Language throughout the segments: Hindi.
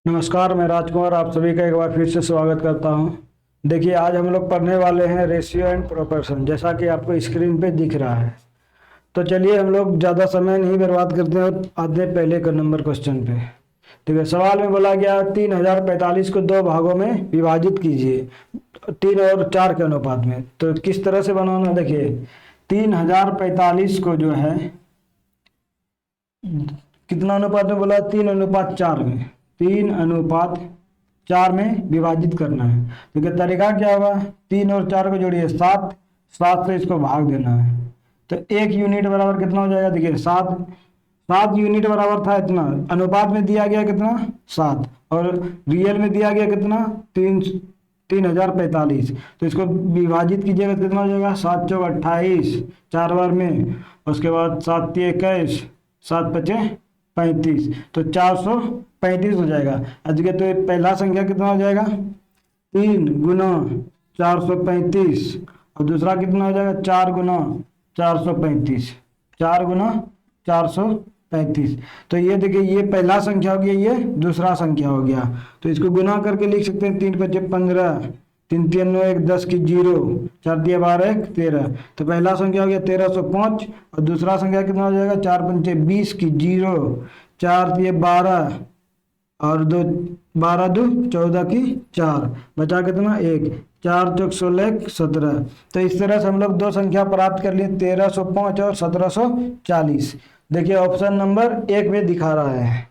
नमस्कार, मैं राजकुमार आप सभी का एक बार फिर से स्वागत करता हूं। देखिए, आज हम लोग पढ़ने वाले हैं रेशियो एंड प्रोपोर्शन, जैसा कि आपको स्क्रीन पे दिख रहा है। तो चलिए, हम लोग ज़्यादा समय नहीं बर्बाद करते हैं और आते हैं पहले का नंबर क्वेश्चन पे। ठीक है, सवाल में बोला गया 3045 को दो भागों में विभाजित कीजिए 3 और 4 के अनुपात में। तो किस तरह से बनाना, देखिए 3045 को जो है कितना अनुपात में बोला, 3:4 में, 3:4 में विभाजित करना है। तो क्या तरीका क्या होगा, 3 और 4 को जोड़िए 7, 7 से इसको भाग देना है। तो 1 यूनिट बराबर कितना हो जाएगा, देखिए 7 यूनिट बराबर था इतना, अनुपात में दिया गया कितना 7 और रियल में दिया गया कितना 3045। तो इसको विभाजित कीजिएगा तो कितना हो जाएगा, 7 चौक 28, 4 बार में, उसके बाद 7 तिया 21, 7 पचे 35, तो 435 हो जाएगा। देखिए तो पहला संख्या कितना हो जाएगा, 3 गुना 435 और दूसरा कितना हो जाएगा, 4 गुना 435, 4 गुना 435। तो ये देखिए, ये पहला संख्या हो गया, ये दूसरा संख्या हो गया। तो इसको गुना करके लिख सकते हैं, 3 पचे 15, 3 3 9 1 10 की 0, 4 दिया 12 1 13। तो पहला संख्या हो गया 1305 और दूसरा संख्या कितना हो जाएगा, 4 पंचे 20 की 0, 4 दिए 12 और 2 12 2 14 की 4, बचा कितना 1, 4 चौक 16 17। तो इस तरह से हम लोग दो संख्या प्राप्त कर लिए, 1305 और 1740। देखिए ऑप्शन नंबर 1 में दिखा रहा है।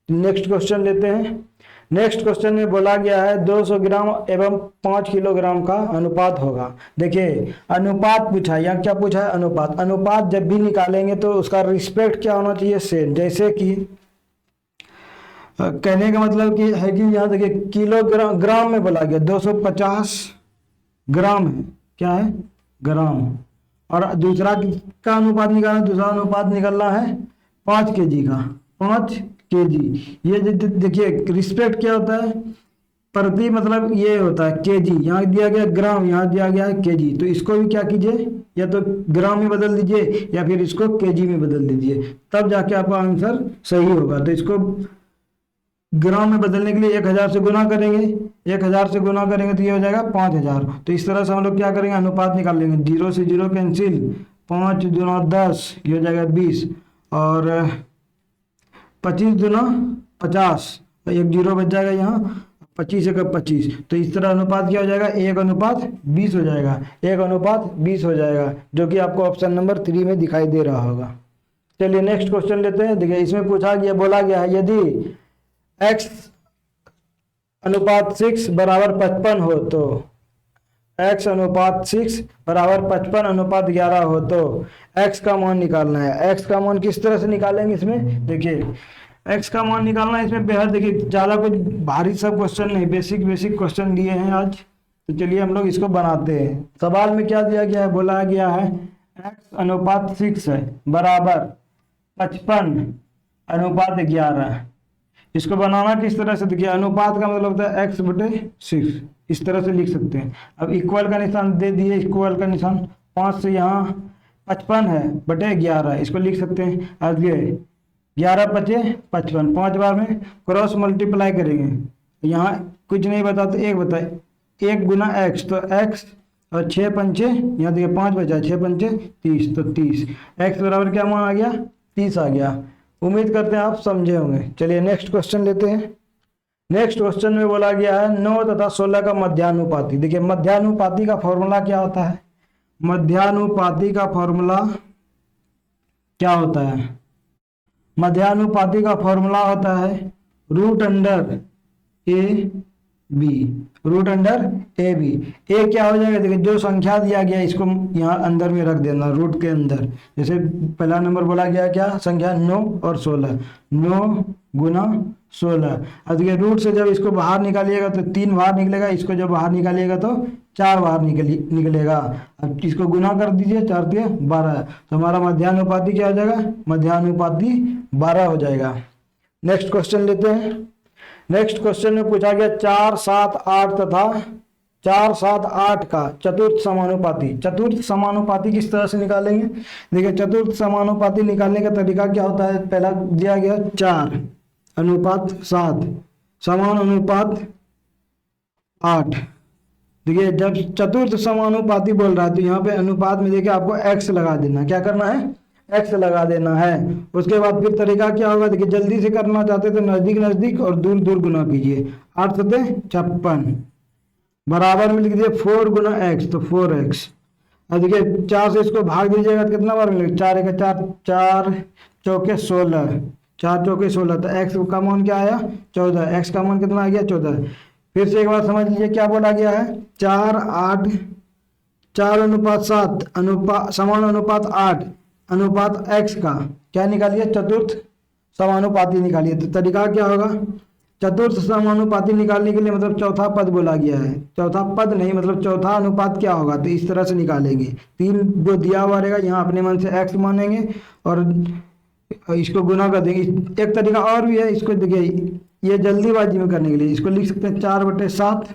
नेक्स्ट क्वेश्चन लेते हैं। नेक्स्ट क्वेश्चन में बोला गया है 200 ग्राम एवं 5 किलोग्राम का अनुपात होगा। देखिए अनुपात पूछा है, यहाँ क्या पूछा है, अनुपात। अनुपात जब भी निकालेंगे तो उसका रिस्पेक्ट क्या होना चाहिए, सेम। जैसे कि कहने का मतलब कि है कि यहाँ देखिए किलोग्राम, ग्राम में बोला गया 250 ग्राम है, क्या है, ग्राम। और दूसरा का अनुपात निकालना, दूसरा अनुपात निकालना है 5 केजी का, 5 केजी। ये देखिए रिस्पेक्ट क्या होता है, प्रति मतलब ये होता है केजी, यहाँ दिया गया ग्राम, यहाँ दिया गया है केजी। तो इसको भी क्या कीजिए, या तो ग्राम में बदल दीजिए या फिर इसको केजी में बदल दीजिए, तब जाके आपका आंसर सही होगा। तो इसको ग्राम में बदलने के लिए 1000 से गुना करेंगे, 1000 से गुना करेंगे तो ये हो जाएगा 5000। तो इस तरह से हम लोग क्या करेंगे, अनुपात निकाल लेंगे, 0 से 0 कैंसिल, 5 दूना 10, ये हो जाएगा 20 और 25 दूना 50, एक 0 बच जाएगा यहाँ, 25 एक 25। तो इस तरह अनुपात क्या हो जाएगा, 1:20 हो जाएगा, 1:20 हो जाएगा, जो कि आपको ऑप्शन नंबर 3 में दिखाई दे रहा होगा। चलिए नेक्स्ट क्वेश्चन लेते हैं। देखिए इसमें पूछा गया, बोला गया है यदि x:6 बराबर 55 हो तो, x:6 बराबर 55 अनुपात 11 हो तो x का मान निकालना है। x का मान किस तरह से निकालेंगे, इसमें देखिए x का मान निकालना है। इसमें बेहद देखिए ज़्यादा कुछ भारी सब क्वेश्चन नहीं, बेसिक क्वेश्चन दिए हैं आज। तो चलिए हम लोग इसको बनाते हैं। सवाल में क्या दिया गया है, बोला गया है x:6 है बराबर 55:11। इसको बनाना किस तरह से, देखिए अनुपात का मतलब होता है x/6, इस तरह से लिख सकते हैं। अब इक्वल का निशान दे दिए, इक्वल का निशान, 5 से यहाँ 55 है बटे 11, इसको लिख सकते हैं। अब ये 11 पचे 55, 5 बार में क्रॉस मल्टीप्लाई करेंगे, यहाँ कुछ नहीं बता तो 1 बताए, 1 गुना x, तो x और 6 पंचे, यहाँ देखिए 5 बचा, 6 पंचे 30, तो 30, x बराबर क्या मान आ गया, 30 आ गया। उम्मीद करते हैं आप समझे होंगे। चलिए नेक्स्ट क्वेश्चन लेते हैं। नेक्स्ट क्वेश्चन में बोला गया है 9 तथा 16 का मध्यानुपाती। देखिए मध्यानुपाती का फॉर्मूला क्या होता है, मध्यानुपाती का फॉर्मूला क्या होता है, मध्यानुपाती का फॉर्मूला होता है √√a/b, √√a/b। ए क्या हो जाएगा, देखिए जो संख्या दिया गया इसको यहाँ अंदर में रख देना, रूट के अंदर। जैसे पहला नंबर बोला गया क्या संख्या, 9 और 16, 9 गुना 16। अब देखिए रूट से जब इसको बाहर निकालिएगा तो 3 बाहर निकलेगा, इसको जब बाहर निकालिएगा तो 4 बाहर निकलेगा। अब इसको गुना कर दीजिए, 4 दिए 12, तो हमारा मध्यानुपाती क्या हो जाएगा, मध्यानुपाती 12 हो जाएगा। नेक्स्ट क्वेश्चन लेते हैं। नेक्स्ट क्वेश्चन में पूछा गया 4 7 8 तथा 4 7 8 का चतुर्थ समानुपाती। चतुर्थ समानुपाती किस तरह से निकालेंगे, देखिए चतुर्थ समानुपाती निकालने का तरीका क्या होता है, पहला दिया गया 4:7, समानुपात 8। देखिए जब चतुर्थ समानुपाती बोल रहा है तो यहाँ पे अनुपात में देखिए आपको x लगा देना, क्या करना है, x लगा देना है। उसके बाद फिर तरीका क्या होगा, देखिए जल्दी से करना चाहते तो नजदीक नजदीक और दूर दूर गुना कीजिए। 8 सते 56 बराबर में लिख दीजिए 4 गुना x, तो 4x। अब देखिए 4 से इसको भाग दीजिएगा तो कितना बार मिलेगा, 4 एक 4, 4 चौके 16, 4 चौके 16, तो x का मान क्या आया 14, x का मान कितना आ गया 14। फिर से एक बार समझ लीजिए क्या बोला गया है, 4 8 4 अनुपात 7 अनुपात समान अनुपात 8 अनुपात x का क्या निकालिए, चतुर्थ समानुपाती निकालिए। तो तरीका क्या होगा, चतुर्थ समानुपाती निकालने के लिए मतलब चौथा पद बोला गया है, चौथा पद नहीं मतलब चौथा अनुपात क्या होगा, तो इस तरह से निकालेंगे। 3 जो दिया हुआ रहेगा यहाँ अपने मन से x मानेंगे और इसको गुना कर देंगे। एक तरीका और भी है, इसको देखिए ये जल्दीबाजी में करने के लिए इसको लिख सकते हैं 4/7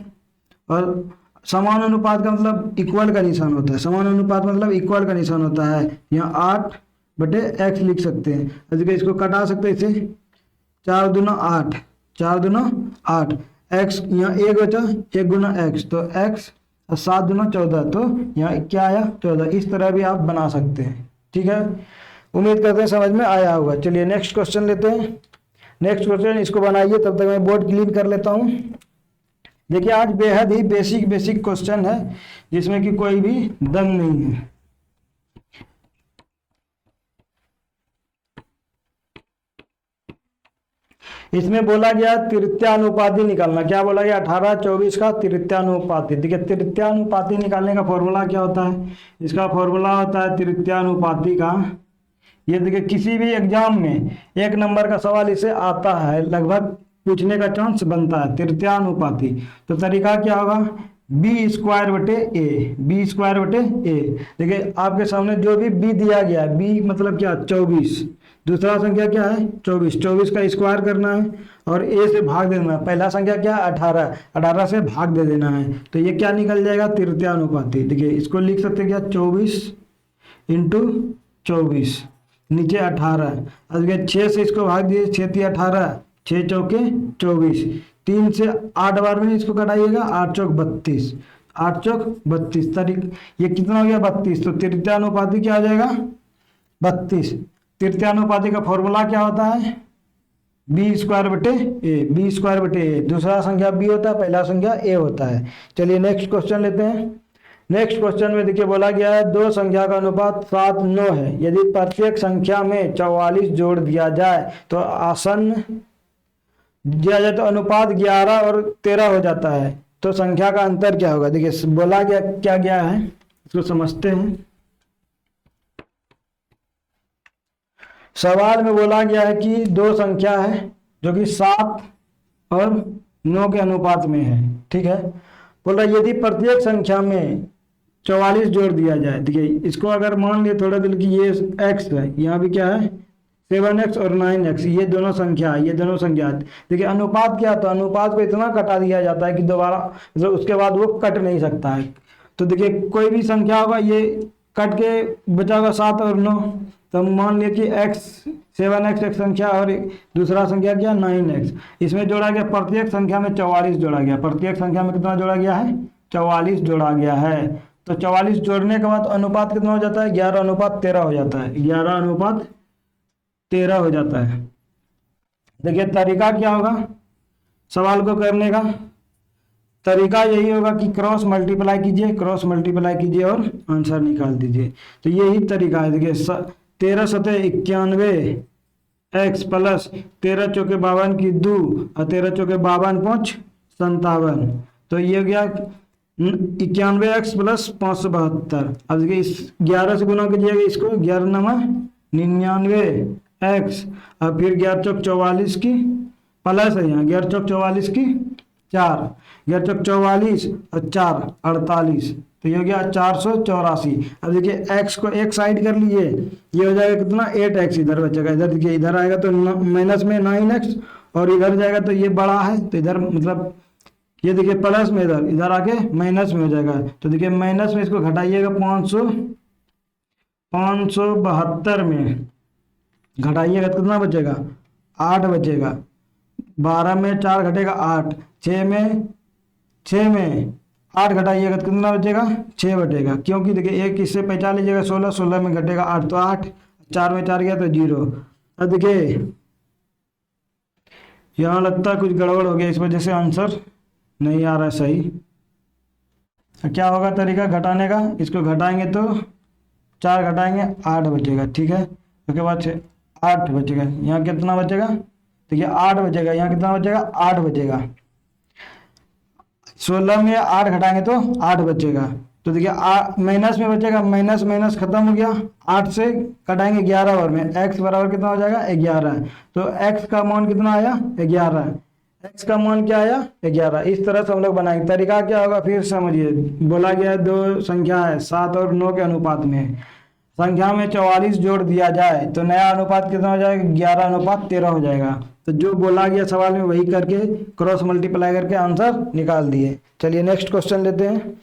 और समान अनुपात का मतलब इक्वल का निशान होता है, समान अनुपात मतलब इक्वल का निशान होता है। यहाँ 8/x लिख सकते हैं। देखिए इसको कटा सकते हैं इसे, 4 दूना 8, 4 दूना 8, x यहाँ 1 बचा 1 गुना x, तो x 7 दूना 14, तो यहाँ क्या आया 14। इस तरह भी आप बना सकते हैं, ठीक है। उम्मीद करते हैं समझ में आया होगा। चलिए नेक्स्ट क्वेश्चन लेते हैं। नेक्स्ट क्वेश्चन इसको बनाइए, तब तक मैं बोर्ड क्लीन कर लेता हूँ। देखिए आज बेहद ही बेसिक क्वेश्चन है जिसमें कि कोई भी दम नहीं है। इसमें बोला गया तृतीयानुपाती निकालना, क्या बोला गया 18/24 का तृतीयानुपाती। देखिए तृतीयानुपाती निकालने का फॉर्मूला क्या होता है, इसका फॉर्मूला होता है तृतीयानुपाती का, ये देखिए किसी भी एग्जाम में 1 नंबर का सवाल इसे आता है, लगभग पूछने का चांस बनता है तृतीयानुपाती। तो तरीका क्या होगा, b² बटे a। देखिए आपके सामने जो भी b दिया गया है, b मतलब क्या 24, दूसरा संख्या क्या है 24, 24 का स्क्वायर करना है और a से भाग देना है। पहला संख्या क्या है 18, 18 से भाग दे देना है, तो ये क्या निकल जाएगा तृतीयानुपाती। देखिए इसको लिख सकते हैं क्या 24 × 24 नीचे 18। अब 6 से इसको भाग दिए, 6 × 18, 6 चौके 24, 3 से 8 बार में इसको कटाइएगा, 8 चौक 32, 8 चौक 32 तारीख ये कितना हो गया 32। तो तृतीयानुपाती क्या आ जाएगा 32। तृतीयानुपाती का फॉर्मूला क्या होता है b² बटे a, दूसरा संख्या b होता है, पहला संख्या a होता है। चलिए नेक्स्ट क्वेश्चन लेते हैं। नेक्स्ट क्वेश्चन में देखिए बोला गया है दो संख्या का अनुपात 7:9 है, यदि प्रत्येक संख्या में 44 जोड़ दिया जाए तो आसन्न दिया जाए तो अनुपात 11 और 13 हो जाता है, तो संख्या का अंतर क्या होगा। देखिए बोला गया क्या गया है, इसको समझते हैं। सवाल में बोला गया है कि दो संख्या है जो कि 7 और 9 के अनुपात में है, ठीक है। बोल रहा यदि प्रत्येक संख्या में 44 जोड़ दिया जाए, देखिए इसको अगर मान लिए थोड़ा दिल की ये x है, यहाँ भी क्या है 7x और 9x, ये दोनों संख्या देखिए अनुपात क्या, तो अनुपात को इतना कटा दिया जाता है कि दोबारा मतलब उसके बाद वो कट नहीं सकता है। तो देखिए कोई भी संख्या होगा ये कट के बचा होगा 7 और 9, तो मान लिया कि x 7x एक संख्या और दूसरा संख्या क्या 9x, इसमें जोड़ा गया प्रत्येक संख्या में 44 जोड़ा गया, प्रत्येक संख्या में कितना जोड़ा गया है 44 जोड़ा गया है। तो 44 जोड़ने के बाद अनुपात कितना हो जाता है 11:13 हो जाता है, 11:13 हो जाता है। देखिए तरीका क्या होगा सवाल को करने का, तरीका यही होगा कि क्रॉस मल्टीप्लाई कीजिए और आंसर निकाल दीजिए। तो यही तरीका है। देखिए 13 × 91 x प्लस 13 चौके 52 की 2 और 13 चौके 52 5 57, तो ये हो गया 91x प्लस 572। अब देखिए इस 11 से गुना कीजिएगा इसको, 11×99x और फिर 11 चौक 44 की प्लस है, यहाँ 11 चौक 44 की 4, 11 चौक 44 और 4 48, तो ये हो गया 484। अब देखिए x को एक साइड कर लीजिए, ये हो जाएगा कितना 8x, इधर बचेगा, इधर देखिए इधर आएगा तो माइनस में 9x और इधर जाएगा तो ये बड़ा है, तो इधर मतलब ये देखिए प्लस में इधर आके माइनस में हो जाएगा। तो देखिए माइनस में इसको घटाइएगा 572 में घटाइएगा तो कितना बचेगा 8 बचेगा, 12 में 4 घटेगा 8, 6 में 8 घटाइएगा तो कितना बचेगा 6 बचेगा, क्योंकि देखिए एक इससे पहचान लीजिएगा 16, 16 में घटेगा 8 तो 8, 4 में 4 गया तो 0। अब देखिए यहाँ लगता है कुछ गड़बड़ हो गया, इस वजह से आंसर नहीं आ रहा है सही। तो क्या होगा तरीका घटाने का, इसको घटाएंगे तो 4 घटाएंगे 8 बचेगा, ठीक है। उसके बाद 8 बचेगा, यहाँ कितना बचेगा, देखिए 8 बचेगा, यहाँ कितना बचेगा 8 बचेगा। 16 में 8 घटाएंगे तो 8 बचेगा, तो देखिए माइनस में बचेगा, माइनस माइनस खत्म हो गया, 8 से कटाएंगे 11 और में x बराबर कितना हो जाएगा 11, तो x का मान कितना आया 11, x का मान क्या आया 11। इस तरह से हम लोग बनाएंगे। तरीका क्या होगा फिर समझिए, बोला गया है दो संख्या है 7 और 9 के अनुपात में, संख्या में 44 जोड़ दिया जाए तो नया अनुपात कितना हो जाएगा 11:13 हो जाएगा। तो जो बोला गया सवाल में वही करके क्रॉस मल्टीप्लाई करके आंसर निकाल दिए। चलिए नेक्स्ट क्वेश्चन लेते हैं।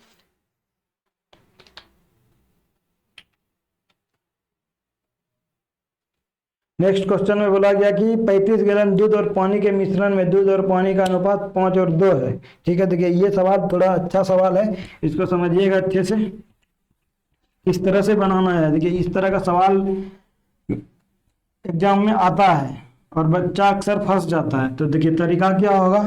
नेक्स्ट क्वेश्चन में बोला गया कि 35 गैलन दूध और पानी के मिश्रण में दूध और पानी का अनुपात 5 और 2 है, ठीक है। देखिए ये सवाल थोड़ा अच्छा सवाल है, इसको समझिएगा अच्छे से, इस तरह से बनाना है। देखिए इस तरह का सवाल एग्जाम में आता है और बच्चा अक्सर फंस जाता है। तो देखिए तरीका क्या होगा,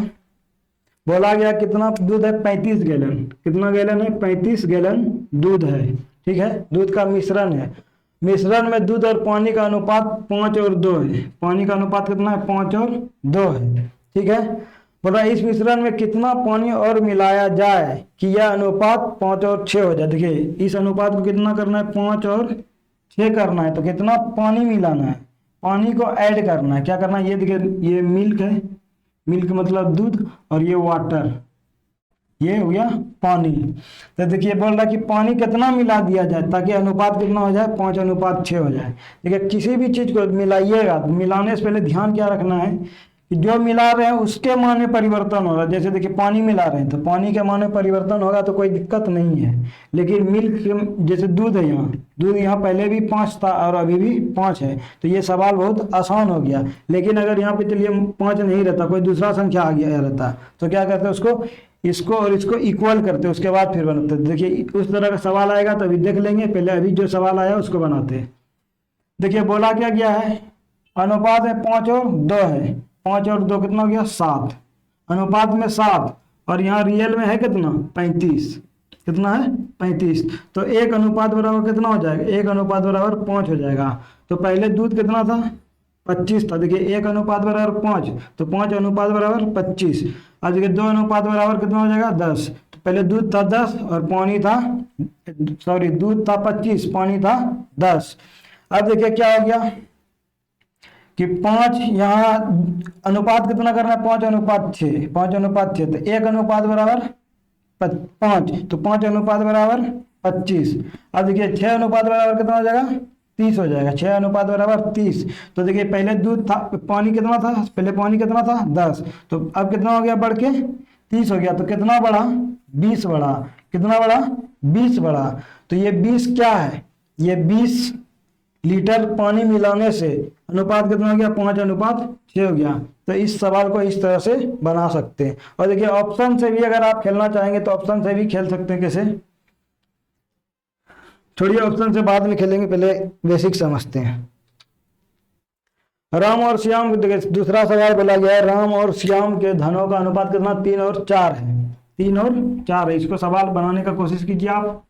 बोला गया कितना दूध है 35 गैलन, कितना गैलन है 35 गैलन दूध है, ठीक है। दूध का मिश्रण है, मिश्रण में दूध और पानी का अनुपात 5 और 2 है, पानी का अनुपात कितना है 5 और 2 है, ठीक है। बोला इस मिश्रण में कितना पानी और मिलाया जाए कि यह अनुपात 5 और 6 हो जाए। देखिए इस अनुपात को कितना करना है 5 और 6 करना है, तो कितना पानी मिलाना है, पानी को ऐड करना है, क्या करना है, ये देखिए ये मिल्क है, मिल्क मतलब दूध, और ये वाटर, ये हो गया पानी। तो देखिए बोल रहा है कि पानी कितना मिला दिया जाए ताकि अनुपात कितना हो जाए 5:6 हो जाए। देखिए किसी भी चीज को मिलाइएगा तो मिलाने से पहले ध्यान क्या रखना है कि जो मिला रहे हैं उसके मान में परिवर्तन होगा। जैसे देखिए पानी मिला रहे हैं तो पानी के मान में परिवर्तन होगा तो कोई दिक्कत नहीं है, लेकिन मिल्क जैसे दूध है, यहाँ दूध यहाँ पहले भी 5 था और अभी भी 5 है, तो ये सवाल बहुत आसान हो गया। लेकिन अगर यहाँ पे चलिए 5 नहीं रहता, कोई दूसरा संख्या आ गया रहता, तो क्या करते हैं उसको, इसको और इसको इक्वल करते, उसके बाद फिर बनाते। देखिए उस तरह का सवाल आएगा तो अभी देख लेंगे, पहले अभी जो सवाल आया उसको बनाते हैं। देखिए बोला क्या गया है, अनुपात है 5 और 2 है, 5 और 2 कितना हो गया 7, अनुपात में 7, और यहाँ रियल में है कितना 35, कितना है 35, तो 1 अनुपात बराबर कितना हो जाएगा, 1 अनुपात बराबर 5 हो जाएगा। तो पहले दूध कितना था 25 था, देखिए 1 अनुपात बराबर 5, तो 5 अनुपात बराबर 25। अब देखिए 2 अनुपात बराबर कितना हो जाएगा 10, तो पहले दूध था 10 और पानी था, सॉरी दूध था 25 पानी था 10। अब देखिए क्या हो गया कि 5 यहाँ अनुपात कितना करना है 5:6, 5:6, तो 1 अनुपात बराबर 5, तो 5 अनुपात बराबर 25। अब देखिए 6 अनुपात बराबर कितना हो जाएगा 30 हो जाएगा, 6 अनुपात बराबर 30। तो देखिए पहले दूध था, पानी कितना था, पहले पानी कितना था 10, तो अब कितना हो गया बढ़ के 30 हो गया, तो कितना बढ़ा 20 बढ़ा, कितना बढ़ा 20 बढ़ा। तो ये 20 क्या है, ये 20 लीटर पानी मिलाने से अनुपात कितना हो गया 5:6 हो गया। तो इस सवाल को इस तरह से बना सकते हैं। और देखिए ऑप्शन से भी अगर आप खेलना चाहेंगे तो ऑप्शन से भी खेल सकते हैं। कैसे, छोड़िए ऑप्शन से बाद में खेलेंगे, पहले बेसिक समझते हैं। राम और श्याम, देखिए दूसरा सवाल बोला गया है राम और श्याम के धनों का अनुपात कितना 3 और 4 है, 3 और 4 है। इसको सवाल बनाने का कोशिश कीजिए आप।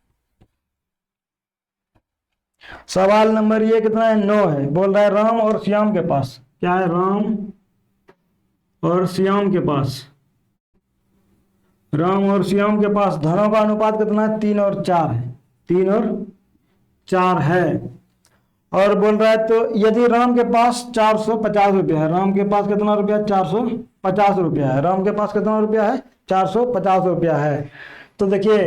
सवाल नंबर ये कितना है 9 है, बोल रहा है राम और श्याम के पास, क्या है राम और श्याम के पास, राम और श्याम के पास धनों का अनुपात कितना है 3 और 4 है, 3 और 4 है। और बोल रहा है तो यदि राम के पास 450 रुपया है, राम के पास कितना रुपया 450 रुपया है, राम के पास कितना रुपया है 450 रुपया है। तो देखिए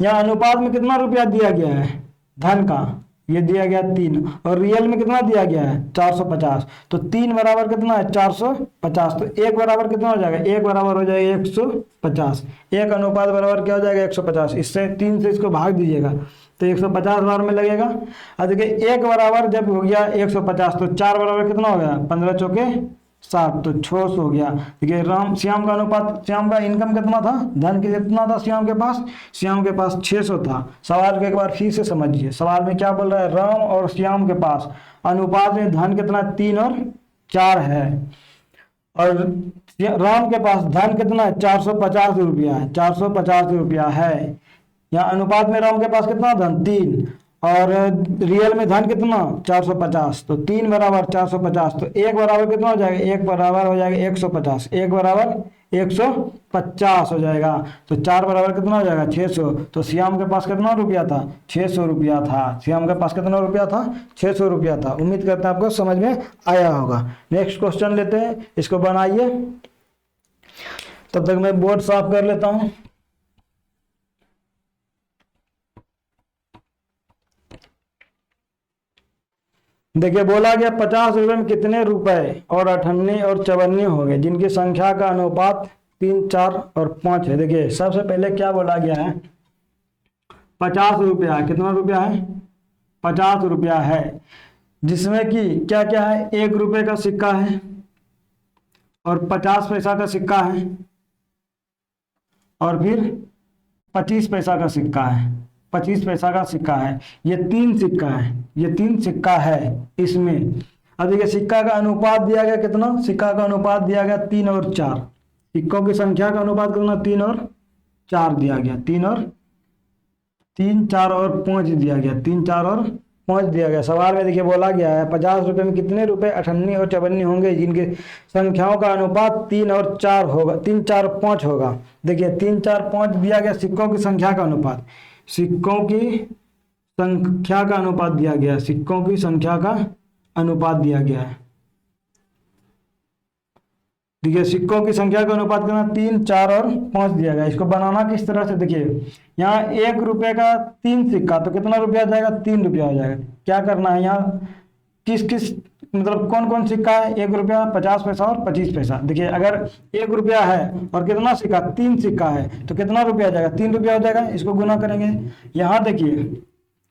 यहाँ अनुपात में कितना रुपया दिया गया है धन का, ये दिया गया 3, और रियल में कितना दिया गया है 450, तो 3 बराबर कितना है 450, तो 1 बराबर कितना हो जाएगा, 1 बराबर हो जाएगा 150, 1 अनुपात बराबर क्या हो जाएगा 150, इससे 3 से इसको भाग दीजिएगा तो 150 बार में लगेगा। अब देखिए 1 बराबर जब हो गया 150 तो 4 बराबर कितना हो गया 15 चौके 60, तो 600 हो गया। देखिए श्याम का अनुपात, श्याम का इनकम कितना था, धन कितना था श्याम के पास, श्याम के पास 600 था। सवाल को एक बार फिर से समझिए, सवाल में क्या बोल रहा है, राम और श्याम के पास अनुपात में धन कितना, 3 और 4 है, और राम के पास धन कितना है, 450 रुपया है, 450 रुपया है। यहाँ अनुपात में राम के पास कितना धन, 3, और रियल में धन कितना, 450, तो 3 बराबर 450, तो 1 बराबर कितना हो जाएगा, 1 बराबर हो जाएगा 150, 1 बराबर 150 हो जाएगा। तो 4 बराबर कितना हो जाएगा, 600। तो श्याम के पास कितना रुपया था, 600 रुपया था। श्याम के पास कितना रुपया था, 600 रुपया था। उम्मीद करते हैं आपको समझ में आया होगा। नेक्स्ट क्वेश्चन लेते हैं, इसको बनाइए, तब तक मैं बोर्ड साफ कर लेता हूँ। देखिए बोला गया 50 रुपए में कितने रुपए और 98 और 54 हो गए जिनकी संख्या का अनुपात 3, 4 और 5 है। देखिए सबसे पहले क्या बोला गया है, 50 रुपया, कितना रुपया है, 50 रुपया है, जिसमें कि क्या क्या है, 1 रुपये का सिक्का है और 50 पैसा का सिक्का है और फिर 25 पैसा का सिक्का है, 25 पैसा का सिक्का है। ये 3 सिक्का है, ये 3 सिक्का है इसमें। अब देखिए सिक्का का अनुपात दिया गया कितना, सिक्का का अनुपात दिया गया 3 और 4, सिक्कों की संख्या का अनुपात कितना, 3 और 4 दिया गया, 3, 4 और 5 दिया गया, 3, 4 और 5 दिया गया। सवाल में देखिए बोला गया है 50 रुपए में कितने रुपए 98 और 54 होंगे जिनके संख्याओं का अनुपात 3 और 4 होगा, 3, 4, 5 होगा। देखिए 3, 4, 5 दिया गया, सिक्कों की संख्या का अनुपात, सिक्कों की संख्या का अनुपात दिया गया, सिक्कों की संख्या का अनुपात दिया गया है। देखिए सिक्कों की संख्या का अनुपात कितना, 3, 4 और 5 दिया गया। इसको बनाना किस तरह से, देखिए यहाँ 1 रुपये का 3 सिक्का, तो कितना रुपया आ जाएगा, 3 रुपया हो जाएगा। क्या करना है यहाँ, किस किस मतलब कौन कौन सिक्का है, 1 रुपया, 50 पैसा और 25 पैसा। देखिए अगर 1 रुपया है और कितना सिक्का, 3 सिक्का है, तो कितना रुपया आ जाएगा, 3 रुपया हो जाएगा। इसको गुना करेंगे, यहाँ देखिए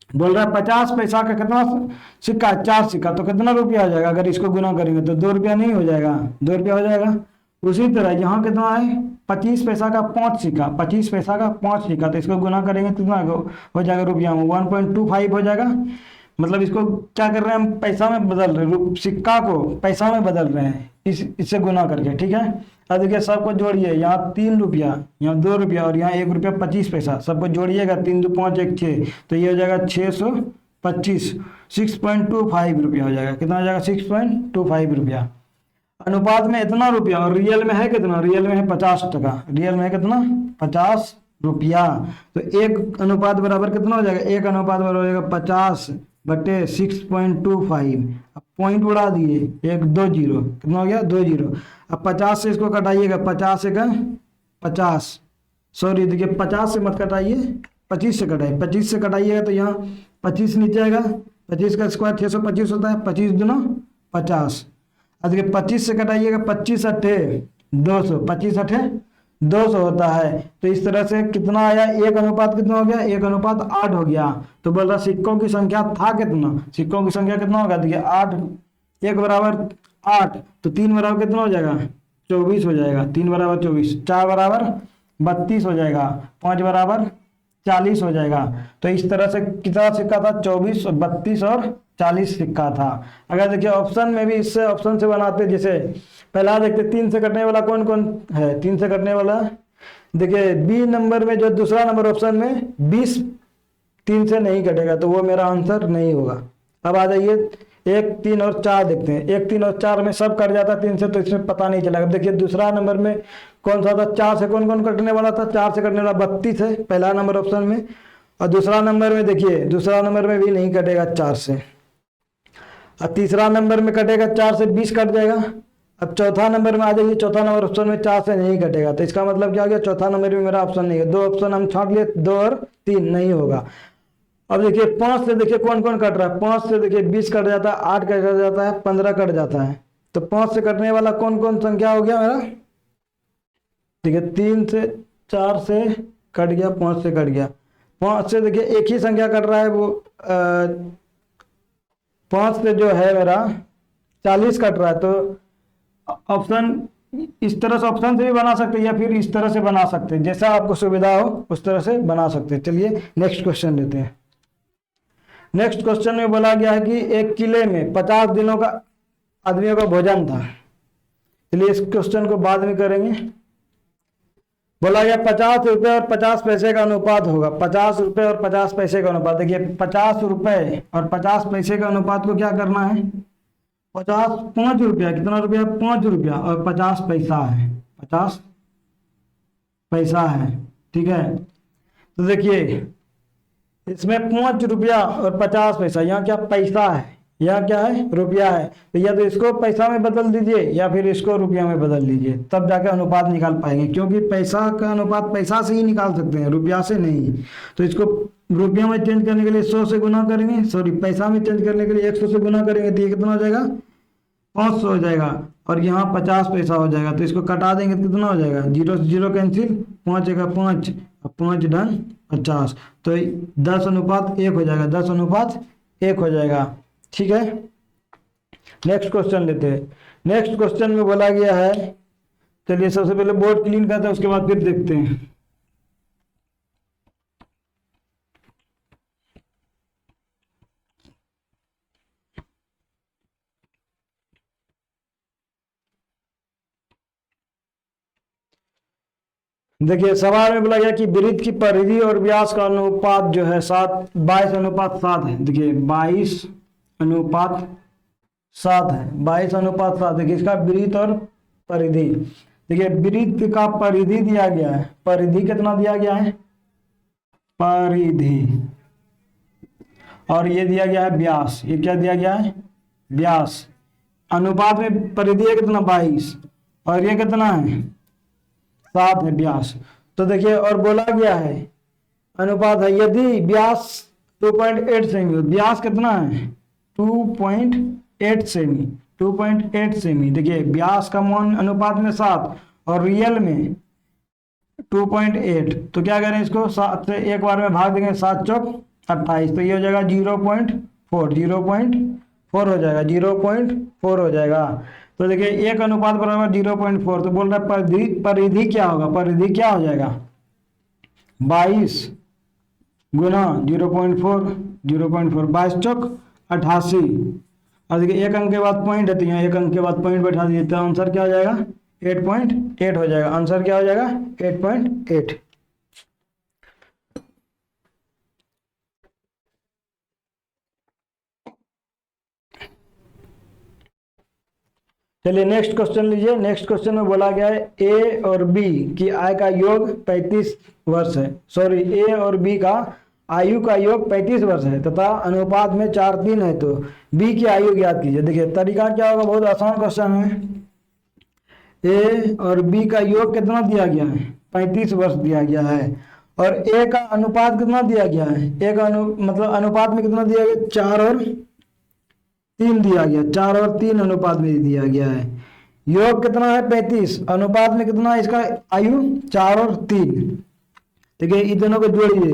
बोल रहा है 50 पैसा का कितना सिक्का, 4 सिक्का, तो कितना रुपया हो जाएगा, अगर इसको गुना करेंगे तो 2 रुपया नहीं हो जाएगा, 2 रुपया हो जाएगा। उसी तरह यहाँ कितना है, 25 पैसा का 5 सिक्का, 25 पैसा का 5 सिक्का, तो इसको गुना करेंगे कितना हो जाएगा रुपया में, 1.25 हो जाएगा। मतलब इसको क्या कर रहे हैं हम, पैसा में बदल रहे हैं, सिक्का को पैसा में बदल रहे हैं इससे गुना करके, ठीक है। अब देखिए सबको जोड़िए, यहाँ 3 रुपया, यहाँ 2 रुपया और यहाँ 1 रुपया 25 पैसा, सबको जोड़िएगा, 3, 2, 5, 1, 6, तो ये हो जाएगा 625, 6.25 रुपया हो जाएगा। कितना हो जाएगा, 6.25 रुपया। अनुपात में इतना रुपया और रियल में है कितना, रियल में है 50 टका, रियल में है कितना, 50 रुपया। तो 1 अनुपात बराबर कितना हो जाएगा, 1 अनुपात बराबर हो जाएगा 50 बटे 6.25। अब पॉइंट बढ़ा दिए, 1, 2 जीरो, कितना हो गया, 2 जीरो। अब 50 से इसको कटाइएगा, 50 से 50, सॉरी देखिए 50 से मत कटाइए, 25 से कटाइए, 25 से कटाइएगा तो यहाँ 25 नीचे आएगा, 25 का स्क्वायर 625 होता है, 25 दूना 50। अब देखिए 25 से कटाइएगा, 25 अट्ठे 200, 25 अट्ठे 200 होता है। तो इस तरह से कितना आया, 1 अनुपात कितना हो गया, 1 अनुपात 8 हो गया। तो बोल रहा सिक्कों की संख्या था कितना, सिक्कों की संख्या कितना होगा, देखिए 8, 1 बराबर 8, तो 3 बराबर कितना हो जाएगा, 24 हो जाएगा, 3 बराबर 24, 4 बराबर 32 हो जाएगा, 5 बराबर 40 हो जाएगा। तो इस तरह से कितना सिक्का था, 24, 32 और 40 सिक्का था। अगर देखिए ऑप्शन में भी इससे ऑप्शन से बनाते, जैसे पहला देखते 3 से कटने वाला कौन कौन है, 3 से कटने वाला देखिए बी नंबर में जो दूसरा नंबर ऑप्शन में 20 3 से नहीं कटेगा, तो वो मेरा आंसर नहीं होगा। अब आ जाइए 1, 3 और 4 देखते हैं, 1, 3 और 4 में सब कट जाता है 3 से, तो इसमें पता नहीं चलेगा। देखिए दूसरा नंबर में कौन सा था, 4 से कौन कौन कटने वाला था, 4 से कटने वाला 32 है पहला नंबर ऑप्शन में, और दूसरा नंबर में देखिए दूसरा नंबर में भी नहीं कटेगा 4 से, और तीसरा नंबर में कटेगा 4 से 20 कट जाएगा। अब चौथा नंबर में आ जाइए, चौथा नंबर ऑप्शन में 4 से नहीं कटेगा, तो इसका मतलब क्या हो गया, चौथा नंबर में मेरा ऑप्शन नहीं है। 2 ऑप्शन हम छांट लिए, 2 और 3 नहीं होगा। अब देखिए 5 से देखिए कौन कौन कट रहा है, 5 से देखिए 20 कट जाता है, 8 कट जाता है, 15 कट जाता है। तो 5 से कटने वाला कौन कौन संख्या हो गया मेरा, देखिए 3 से 4 से कट गया, 5 से कट गया, 5 से देखिए एक ही संख्या कट रहा है, वो 5 से जो है मेरा 40 कट रहा है, तो ऑप्शन इस तरह से ऑप्शन से भी बना सकते हैं या फिर इस तरह से बना सकते हैं, जैसा आपको सुविधा हो उस तरह से बना सकते हैं। चलिए नेक्स्ट क्वेश्चन लेते हैं। नेक्स्ट क्वेश्चन में बोला गया है कि एक किले में 50 दिनों का आदमियों का भोजन था। चलिए इस क्वेश्चन को बाद में करेंगे। बोला गया 50 रुपये और 50 पैसे का अनुपात होगा। 50 रुपये और 50 पैसे का अनुपात, देखिए 50 रुपये और 50 पैसे का अनुपात को क्या करना है, 5 रुपया, कितना रुपया, 5 रुपया और 50 पैसा है, 50 पैसा है। ठीक है, तो देखिए इसमें 5 रुपया और 50 पैसा, यहाँ क्या पैसा है, यहाँ क्या है, रुपया है। तो या तो इसको पैसा में बदल दीजिए या फिर इसको रुपया में बदल दीजिए, तब जाकर अनुपात निकाल पाएंगे, क्योंकि पैसा का अनुपात पैसा से ही निकाल सकते हैं, रुपया से नहीं। तो इसको रुपया में चेंज करने के लिए 100 से गुना करेंगे, सॉरी पैसा में चेंज करने के लिए 100 से गुना करेंगे, तो ये कितना हो जाएगा, 500 हो जाएगा। और यहाँ 50 पैसा हो जाएगा, तो इसको कटा देंगे तो कितना हो जाएगा, 0 से 0 कैंसिल, 5 एक 5 और 5 डन 50, तो 10:1 हो जाएगा, 10:1 हो जाएगा। ठीक है, नेक्स्ट क्वेश्चन लेते हैं। नेक्स्ट क्वेश्चन में बोला गया है, चलिए सबसे पहले बोर्ड क्लीन करते हैं, उसके बाद फिर देखते हैं। देखिए सवाल में बोला गया कि वृत्त की परिधि और व्यास का अनुपात जो है 22:7 है। देखिए 22:7 है, 22:7। देखिए इसका वृत्त और परिधि, देखिए वृत्त का परिधि दिया गया है, परिधि कितना दिया गया है, परिधि, और ये दिया गया है व्यास, ये क्या दिया गया है, व्यास। अनुपात में परिधि है कितना, 22, और ये कितना है, 7 है व्यास। तो देखिए और बोला गया है अनुपात है, यदि व्यास 2.8 सेमी, व्यास कितना है, 2.8 सेमी, 2.8 सेमी। देखिए व्यास का मान अनुपात में 7 और रियल में 2.8, तो क्या करें, इसको 7 से एक बार में भाग देंगे, 7 चौक 28, तो ये हो जाएगा 0.4, 0.4 हो जाएगा, 0.4 हो जाएगा। तो देखिए 1:0.4, तो बोल रहा है परिधि क्या होगा, परिधि क्या हो जाएगा, 22 गुना 0.4, 0.4, 22 चौक 88। और देखिए एक अंक के बाद पॉइंट है, तो यहाँ एक अंक के बाद पॉइंट बैठा दीजिए, तो आंसर क्या हो जाएगा, 8.8 हो जाएगा। आंसर क्या हो जाएगा, 8.8। चलिए नेक्स्ट क्वेश्चन लीजिए। नेक्स्ट क्वेश्चन में बोला गया है ए और बी की आय का योग 35 वर्ष है, सॉरी ए और बी का आयु का योग 35 वर्ष है तथा अनुपात में 4:3 है, तो बी की आयु ज्ञात कीजिए। देखिए तरीका क्या होगा, बहुत आसान क्वेश्चन है। ए और बी का योग कितना दिया गया है, 35 वर्ष दिया गया है, और ए का अनुपात कितना दिया गया है, ए का मतलब अनुपात में कितना दिया गया, 4 और 3 दिया गया, 4 और 3 अनुपात में दिया गया है। योग कितना है, 35, अनुपात में कितना है इसका आयु, 4 और 3। देखिए इन दोनों को जोड़िए,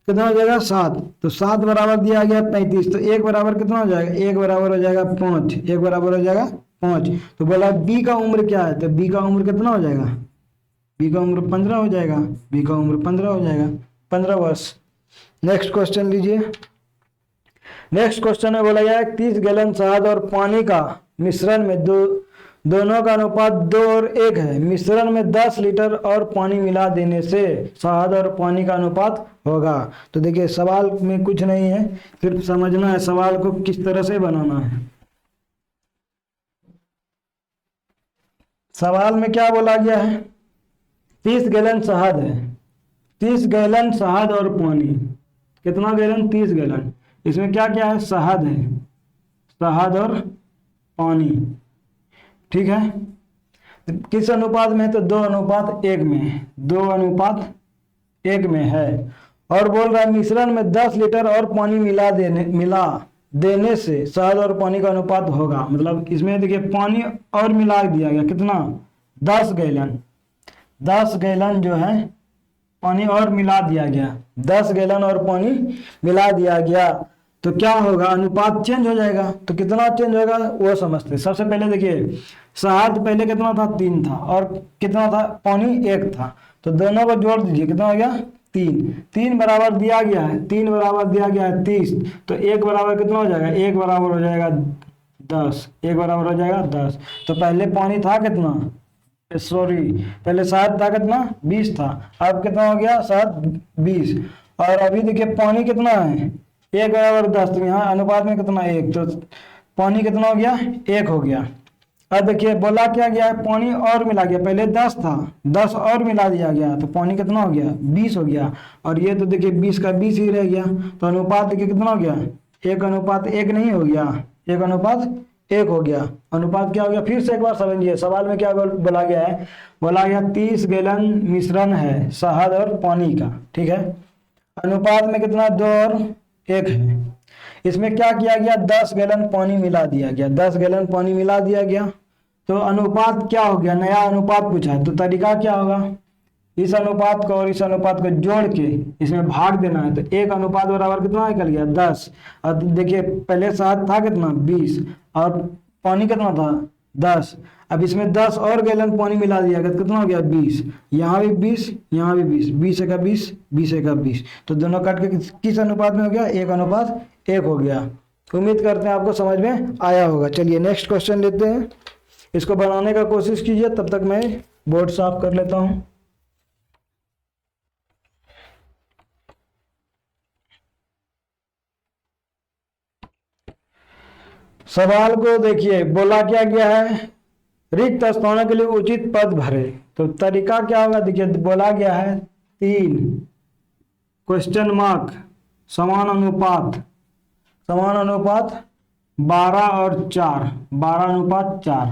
कितना हो जाएगा, 7, तो 7 बराबर दिया गया 35, तो 1 बराबर कितना हो जाएगा, 1 बराबर हो जाएगा 5, 1 बराबर हो जाएगा 5। तो बोला बी का उम्र क्या है, तो बी का उम्र कितना हो जाएगा, बी का उम्र 15 हो जाएगा, बी का उम्र 15 हो जाएगा, 15 वर्ष। नेक्स्ट क्वेश्चन लीजिए। नेक्स्ट क्वेश्चन में बोला गया है 30 गैलन शहद और पानी का मिश्रण में दोनों का अनुपात 2 और 1 है। मिश्रण में 10 लीटर और पानी मिला देने से शहद और पानी का अनुपात होगा। तो देखिए सवाल में कुछ नहीं है, सिर्फ समझना है सवाल को किस तरह से बनाना है। सवाल में क्या बोला गया है, 30 गैलन शहद है, 30 गैलन शहद और पानी, कितना गैलन, 30 गैलन। इसमें क्या क्या है, शहद है, शहद और पानी, ठीक है। किस अनुपात में है, तो 2:1 में, 2:1 में है। और बोल रहा है मिश्रण में 10 लीटर और पानी मिला देने से शहद और पानी का अनुपात होगा। मतलब इसमें देखिए पानी और मिला दिया गया, कितना, 10 गैलन, 10 गैलन जो है पानी और मिला दिया गया, 10 गैलन और पानी मिला दिया गया। तो क्या होगा, अनुपात चेंज हो जाएगा। तो कितना चेंज होगा वो समझते हैं। सबसे पहले देखिए, शहद पहले कितना था, 3 था, और कितना था, पानी 1 था। तो दोनों को जोड़ दीजिए, कितना हो गया, 3। 3 बराबर दिया गया है, 3 बराबर दिया गया है 30। तो 1 बराबर कितना हो जाएगा, 1 बराबर हो जाएगा 10। 1 बराबर हो जाएगा 10। तो पहले पानी था कितना, सॉरी, पहले शहद था कितना, 20 था। अब कितना हो गया, शहद 20। और अभी देखिए पानी कितना है, 1 बराबर 10। तो यहाँ अनुपात में कितना, 1। तो पानी कितना हो गया, 1 हो गया। अब देखिए बोला क्या गया है, पानी और मिला गया। पहले 10 था, 10 और मिला दिया गया, तो पानी कितना हो गया, 20 हो गया। और ये तो देखिए 20 का 20 ही रह गया। तो अनुपात देखिए कितना हो गया, 1 अनुपात 1 नहीं हो गया, 1 अनुपात 1 हो गया। अनुपात क्या हो गया, फिर से एक बार समझिए सवाल में क्या बोला गया है। बोला गया 30 गैलन मिश्रण है शहद और पानी का, ठीक है। अनुपात में कितना, 2 और 1 है। इसमें क्या किया गया, 10 गैलन पानी मिला दिया गया, 10 गैलन पानी मिला दिया गया। तो अनुपात क्या हो गया, नया अनुपात पूछा है। तो तरीका क्या होगा, इस अनुपात को और इस अनुपात को जोड़ के इसमें भाग देना है। तो 1 अनुपात बराबर कितना निकल गया, 10। और देखिए पहले शहद था कितना, 20, और पानी कितना था, 10। अब इसमें 10 और गैलन पानी मिला दिया गया, कितना हो गया, 20। यहाँ भी 20, यहाँ भी 20, 20 का 20, 20 का 20। तो दोनों काट के किस अनुपात में हो गया, 1 अनुपात 1 हो गया। उम्मीद करते हैं आपको समझ में आया होगा। चलिए नेक्स्ट क्वेश्चन लेते हैं। इसको बनाने का कोशिश कीजिए, तब तक मैं बोर्ड साफ कर लेता हूँ। सवाल को देखिए, बोला क्या गया है, रिक्त स्थानों के लिए उचित पद भरे। तो तरीका क्या होगा, देखिए बोला गया है 3 क्वेश्चन मार्क समान अनुपात, समान अनुपात 12 और 4, 12 अनुपात 4।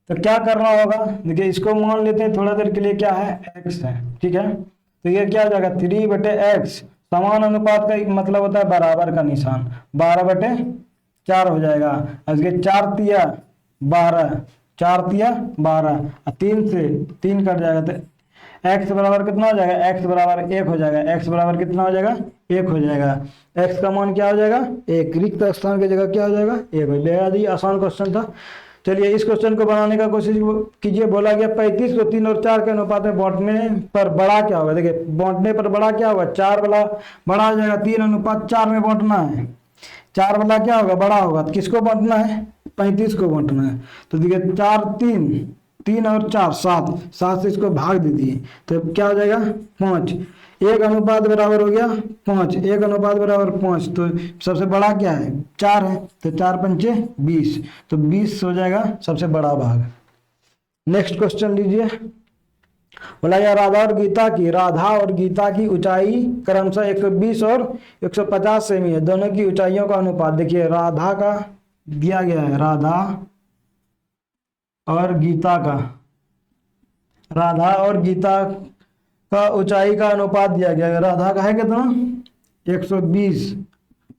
तो क्या करना होगा, देखिए इसको मान लेते हैं थोड़ा देर के लिए, क्या है, x है, ठीक है। तो ये क्या हो जाएगा, 3/x। समान अनुपात का मतलब होता है बराबर का निशान, 12/4 हो जाएगा। इसके 4 तिया 12, 4 तिया 12, 3 से 3 कट जाएगा। तो x बराबर कितना हो जाएगा, x बराबर 1 हो जाएगा। x बराबर कितना हो जाएगा, 1 हो जाएगा। x का मान क्या हो जाएगा, 1। रिक्त स्थान की जगह क्या हो जाएगा, 1 हो। बेहद ही आसान क्वेश्चन था। चलिए इस क्वेश्चन को बनाने का कोशिश कीजिए। बोला गया 35 को 3 और 4 के अनुपात में बांटने पर बड़ा क्या होगा। देखिए बांटने पर बड़ा क्या होगा, 4 वाला बड़ा हो जाएगा। 3 अनुपात 4 में बांटना है, 4 वाला क्या होगा, बड़ा होगा। तो किसको बांटना है, 35 को बांटना है। तो देखिए 4 3, 3 और 4 7, 7 से इसको भाग दे दिए, तो क्या हो जाएगा, 5। 1 अनुपात बराबर हो गया 5, 1 अनुपात बराबर 5। तो सबसे बड़ा क्या है, 4 है। तो 4 पंचे 20, तो 20 हो जाएगा सबसे बड़ा भाग। नेक्स्ट क्वेश्चन लीजिए। बोला गया राधा और गीता की ऊंचाई क्रमशः 120 और 150 सेमी है। दोनों की ऊंचाइयों का अनुपात। देखिए राधा का दिया गया है, राधा और गीता का, राधा और गीता का ऊंचाई का अनुपात दिया गया है। राधा का है कितना, 120,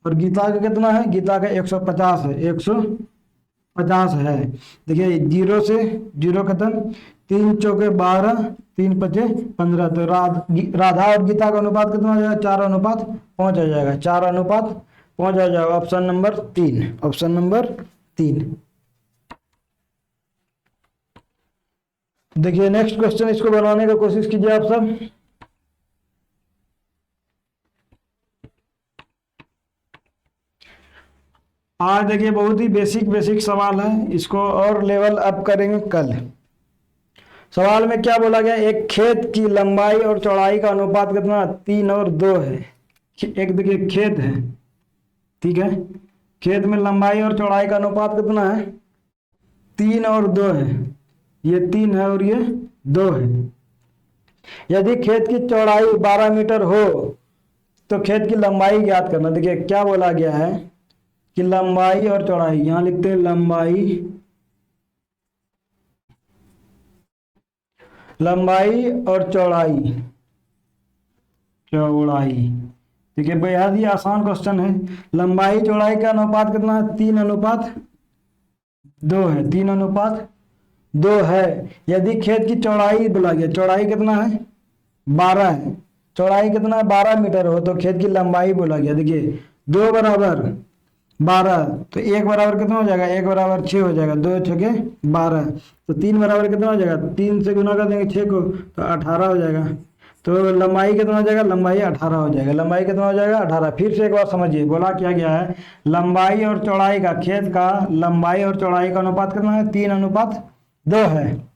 और गीता का कितना है, गीता का 150 है, 150 है। देखिए 0 से 0 खत्म, 3 चौके 12, 3 पचे 15। तो राधा और गीता का अनुपात कितना हो जाएगा, 4 अनुपात 5 आ जाएगा, 4 अनुपात 5 आ जाएगा। Option number 3, option number 3। देखिए नेक्स्ट क्वेश्चन, इसको बनाने का कोशिश कीजिए आप सब। आज देखिए बहुत ही बेसिक सवाल है, इसको और लेवल अप करेंगे कल। सवाल में क्या बोला गया, एक खेत की लंबाई और चौड़ाई का अनुपात कितना, 3 और 2 है। एक देखिए खेत है, ठीक है, खेत में लंबाई और चौड़ाई का अनुपात कितना है, 3 और 2 है। ये 3 है और ये 2 है। यदि खेत की चौड़ाई 12 मीटर हो तो खेत की लंबाई ज्ञात करना। देखिए क्या बोला गया है कि लंबाई और चौड़ाई, यहां लिखते हैं लंबाई और चौड़ाई, देखिए बेहद ही आसान क्वेश्चन है। लंबाई चौड़ाई का अनुपात कितना है, 3 अनुपात 2 है, 3 अनुपात 2 है। यदि खेत की चौड़ाई बोला गया, चौड़ाई कितना है, 12 है, चौड़ाई कितना है, 12 मीटर हो तो खेत की लंबाई बोला गया। देखिए 2 बराबर 12, तो 1 बराबर कितना हो जाएगा, 1 बराबर 6 हो जाएगा, 2 छके 12, तो 3 बराबर कितना हो जाएगा, 3 से गुना कर देंगे 6 को तो 18 हो जाएगा। तो लंबाई कितना हो जाएगा, लंबाई 18 हो जाएगा, लंबाई कितना हो जाएगा 18। फिर से एक बार समझिए, बोला क्या गया है, लंबाई और चौड़ाई का, खेत का लंबाई और चौड़ाई का अनुपात कितना है, 3:2 है।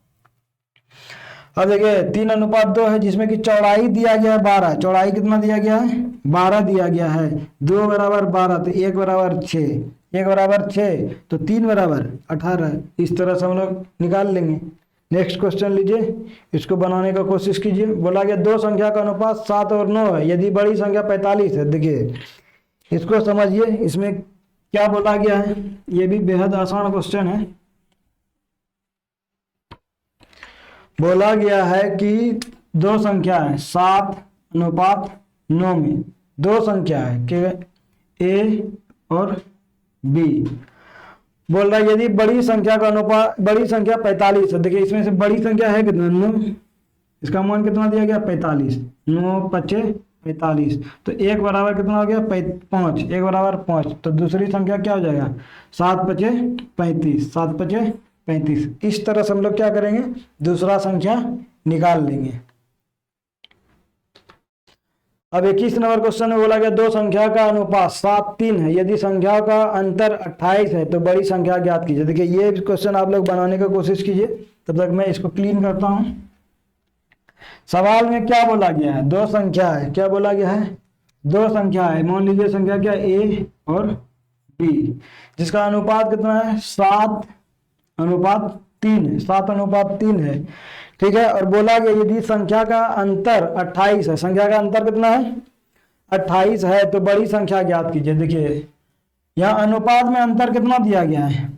अब देखिए 3:2 है, जिसमें कि चौड़ाई दिया गया है 12, चौड़ाई कितना दिया गया है 12 दिया गया है, 2 बराबर 12 तो 1 बराबर 6, 1 बराबर 6 तो 3 बराबर 18, इस तरह से हम लोग निकाल लेंगे। नेक्स्ट क्वेश्चन लीजिए, इसको बनाने का कोशिश कीजिए। बोला गया दो संख्या का अनुपात 7 और 9 है, यदि बड़ी संख्या 45 है। देखिए इसको समझिए, इसमें क्या बोला गया है, ये भी बेहद आसान क्वेश्चन है। बोला गया है कि दो संख्या है 7:9 में, दो संख्या है कि ए और बी। बोल रहा है यदि बड़ी संख्या का अनुपात, बड़ी संख्या 45 है। देखिए इसमें से बड़ी संख्या है कितना, 9, इसका मान कितना दिया गया 45, 9 पचे 45, तो 1 बराबर कितना हो गया 5, 1 बराबर 5, तो दूसरी संख्या क्या हो जाएगा 7 पचे 35, 7 पचे 35। इस तरह से हम लोग क्या करेंगे, दूसरा संख्या निकाल लेंगे। अब 21 नंबर क्वेश्चन में बोला गया दो संख्या का अनुपात 7:3 है, यदि संख्या का अंतर 28 है तो बड़ी संख्या ज्ञात कीजिए। देखिए ये क्वेश्चन आप लोग बनाने की कोशिश कीजिए, तब तक मैं इसको क्लीन करता हूं। सवाल में क्या बोला गया है, दो संख्या है, क्या बोला गया है, दो संख्या है। मान लीजिए संख्या क्या, ए और बी, जिसका अनुपात कितना है 7:3 है, 7:3 है, ठीक है। और बोला गया यदि संख्या का अंतर 28 है, संख्या का अंतर कितना है 28 है तो बड़ी संख्या ज्ञात कीजिए। देखिए यहाँ अनुपात में अंतर कितना दिया गया है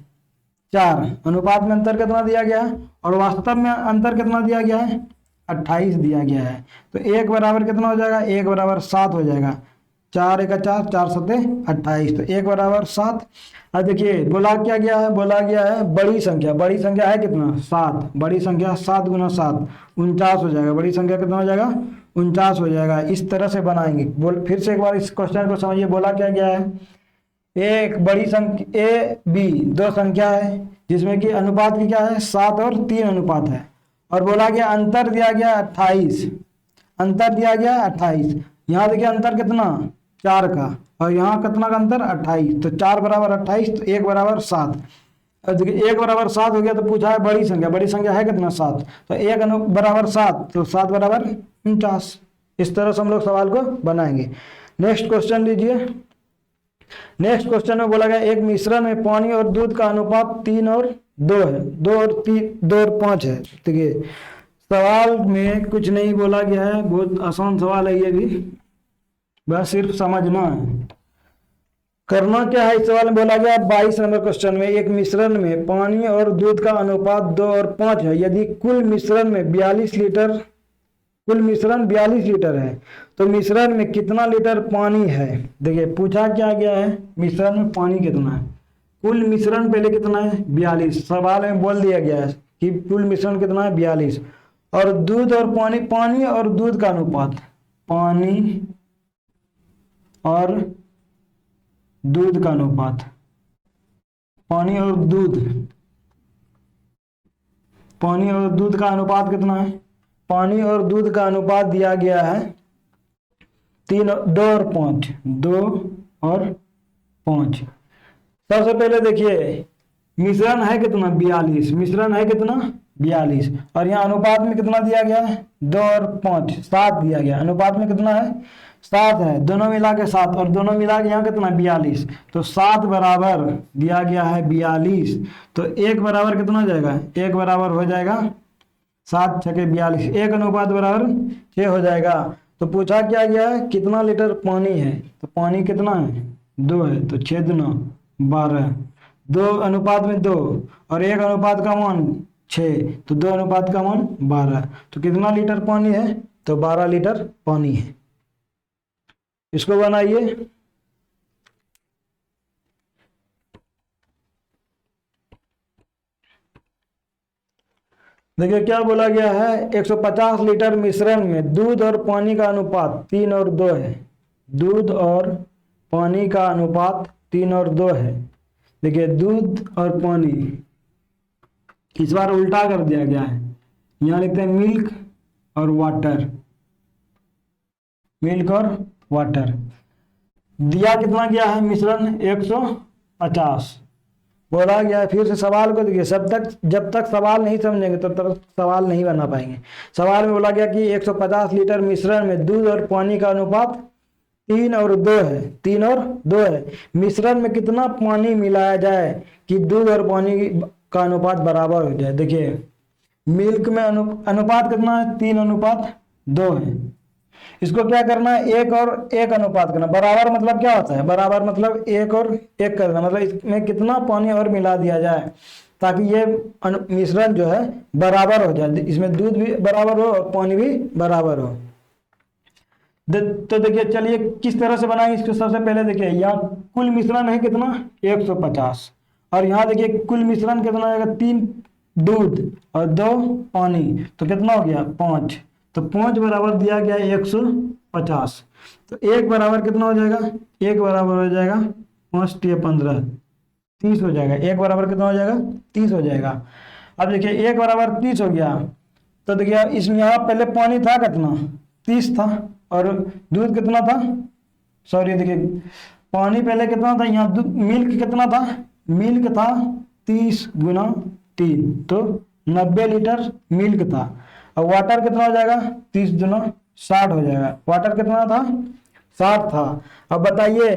4, अनुपात में अंतर कितना दिया गया है, और वास्तव में अंतर कितना दिया गया है 28 दिया गया है। तो 1 बराबर कितना हो जाएगा, 1 बराबर 7 हो जाएगा, 4 1 4, 4 7 28, तो 1 बराबर 7। अब देखिए बोला क्या गया है, बोला गया है बड़ी संख्या, बड़ी संख्या है कितना 7, बड़ी संख्या 7 गुना 7 49 हो जाएगा, बड़ी संख्या कितना हो जाएगा 49 हो जाएगा। इस तरह से बनाएंगे। फिर से एक बार इस क्वेश्चन को समझिए, बोला क्या गया है, एक बड़ी संख्या ए बी दो संख्या है जिसमें कि अनुपात की क्या है 7 और 3 अनुपात है, और बोला गया अंतर दिया गया 28, अंतर दिया गया 28। यहाँ देखिए अंतर कितना 4 का, और यहाँ कितना का अंतर 28, तो 4 बराबर 28, तो 1 बराबर 7। अब देखिए 1 बराबर 7 हो गया, तो पूछा है बड़ी संख्या, बड़ी संख्या है कितना 7, तो 1 बराबर 7, तो 7 बराबर 49। इस तरह से हम लोग सवाल को बनाएंगे। नेक्स्ट क्वेश्चन लीजिए। नेक्स्ट क्वेश्चन में बोला गया एक मिश्रण में पानी और दूध का अनुपात 3 और 2 है, 2 और 5 है। देखिए सवाल में कुछ नहीं बोला गया है, बहुत आसान सवाल है ये भी, बस सिर्फ समझना है। करना क्या है, इस सवाल में बोला गया 22 नंबर क्वेश्चन में एक मिश्रण में पानी और दूध का अनुपात 2 और 5 है, यदि कुल मिश्रण में 42 लीटर, कुल मिश्रण 42 लीटर है तो मिश्रण में कितना लीटर पानी है। देखिए पूछा क्या गया है, मिश्रण में पानी कितना है, कुल मिश्रण पहले कितना है 42, सवाल में बोल दिया गया है कि कुल मिश्रण कितना है 42, और दूध और पानी, पानी और दूध का अनुपात, पानी और दूध का अनुपात, पानी और दूध, पानी और दूध का अनुपात कितना है, पानी और दूध का अनुपात दिया गया है 2 और 5, 2 और 5। सबसे पहले देखिए मिश्रण है कितना 42, मिश्रण है कितना 42, और यहाँ अनुपात में कितना दिया गया है 2 और 5, 7 दिया गया, अनुपात में कितना है 7 है, दोनों मिला के 7, और दोनों मिला के यहाँ कितना 42, तो 7 बराबर दिया गया है 42, तो 1 बराबर कितना हो जाएगा, 1 बराबर हो जाएगा 7 छके 42, 1 अनुपात बराबर 6 हो जाएगा। तो पूछा क्या गया है कितना लीटर पानी है, तो पानी कितना है 2 है, तो 6 दूना 12, 2 अनुपात में 2 और 1 अनुपात का मान 6, तो 2 अनुपात का मान 12, तो कितना लीटर पानी है, तो 12 लीटर पानी है। इसको बनाइए। देखिए क्या बोला गया है 150 लीटर मिश्रण में दूध और पानी का अनुपात 3 और 2 है, दूध और पानी का अनुपात 3 और 2 है। देखिए दूध और पानी, इस बार उल्टा कर दिया गया है, यहाँ लिखते हैं मिल्क और वाटर, मिल्क और वाटर। दिया कितना गया है मिश्रण 150। बोला गया है, फिर से सवाल को देखिए, जब तक सवाल नहीं समझेंगे तब तक सवाल नहीं बना पाएंगे। सवाल में बोला गया कि 150 लीटर मिश्रण में दूध और पानी का अनुपात 3 और 2 है, 3 और 2 है। मिश्रण में कितना पानी मिलाया जाए कि दूध और पानी का अनुपात बराबर हो जाए। देखिए मिल्क में अनुपात कितना है, 3 अनुपात 2 है। इसको क्या करना है, 1 और 1 अनुपात करना। बराबर मतलब क्या होता है, बराबर मतलब 1 और 1 करना, मतलब इसमें कितना पानी और मिला दिया जाए ताकि ये मिश्रण जो है बराबर हो जाए, इसमें दूध भी बराबर हो और पानी भी बराबर हो। तो देखिए चलिए किस तरह से बनाएंगे इसको। सबसे पहले देखिए यहाँ कुल मिश्रण है कितना 150, और यहाँ देखिए कुल मिश्रण कितना आएगा, 3 दूध और 2 पानी, तो कितना हो गया 5। तो 5 बराबर दिया गया 150, तो 1 बराबर कितना हो जाएगा, 1 बराबर हो जाएगा 5 × 15 30 हो जाएगा। 1 बराबर कितना हो जाएगा 30 हो जाएगा। अब देखिए 1 बराबर 30 हो गया, तो देखिए इसमें यहाँ पहले पानी था कितना 30 था, और दूध कितना था, सॉरी देखिए पानी पहले कितना था, यहाँ मिल्क कितना था, मिल्क था 30 × 3 तो 90 लीटर मिल्क था। और वाटर कितना हो जाएगा 30 × 60 हो जाएगा। वाटर कितना था 60 था। अब बताइए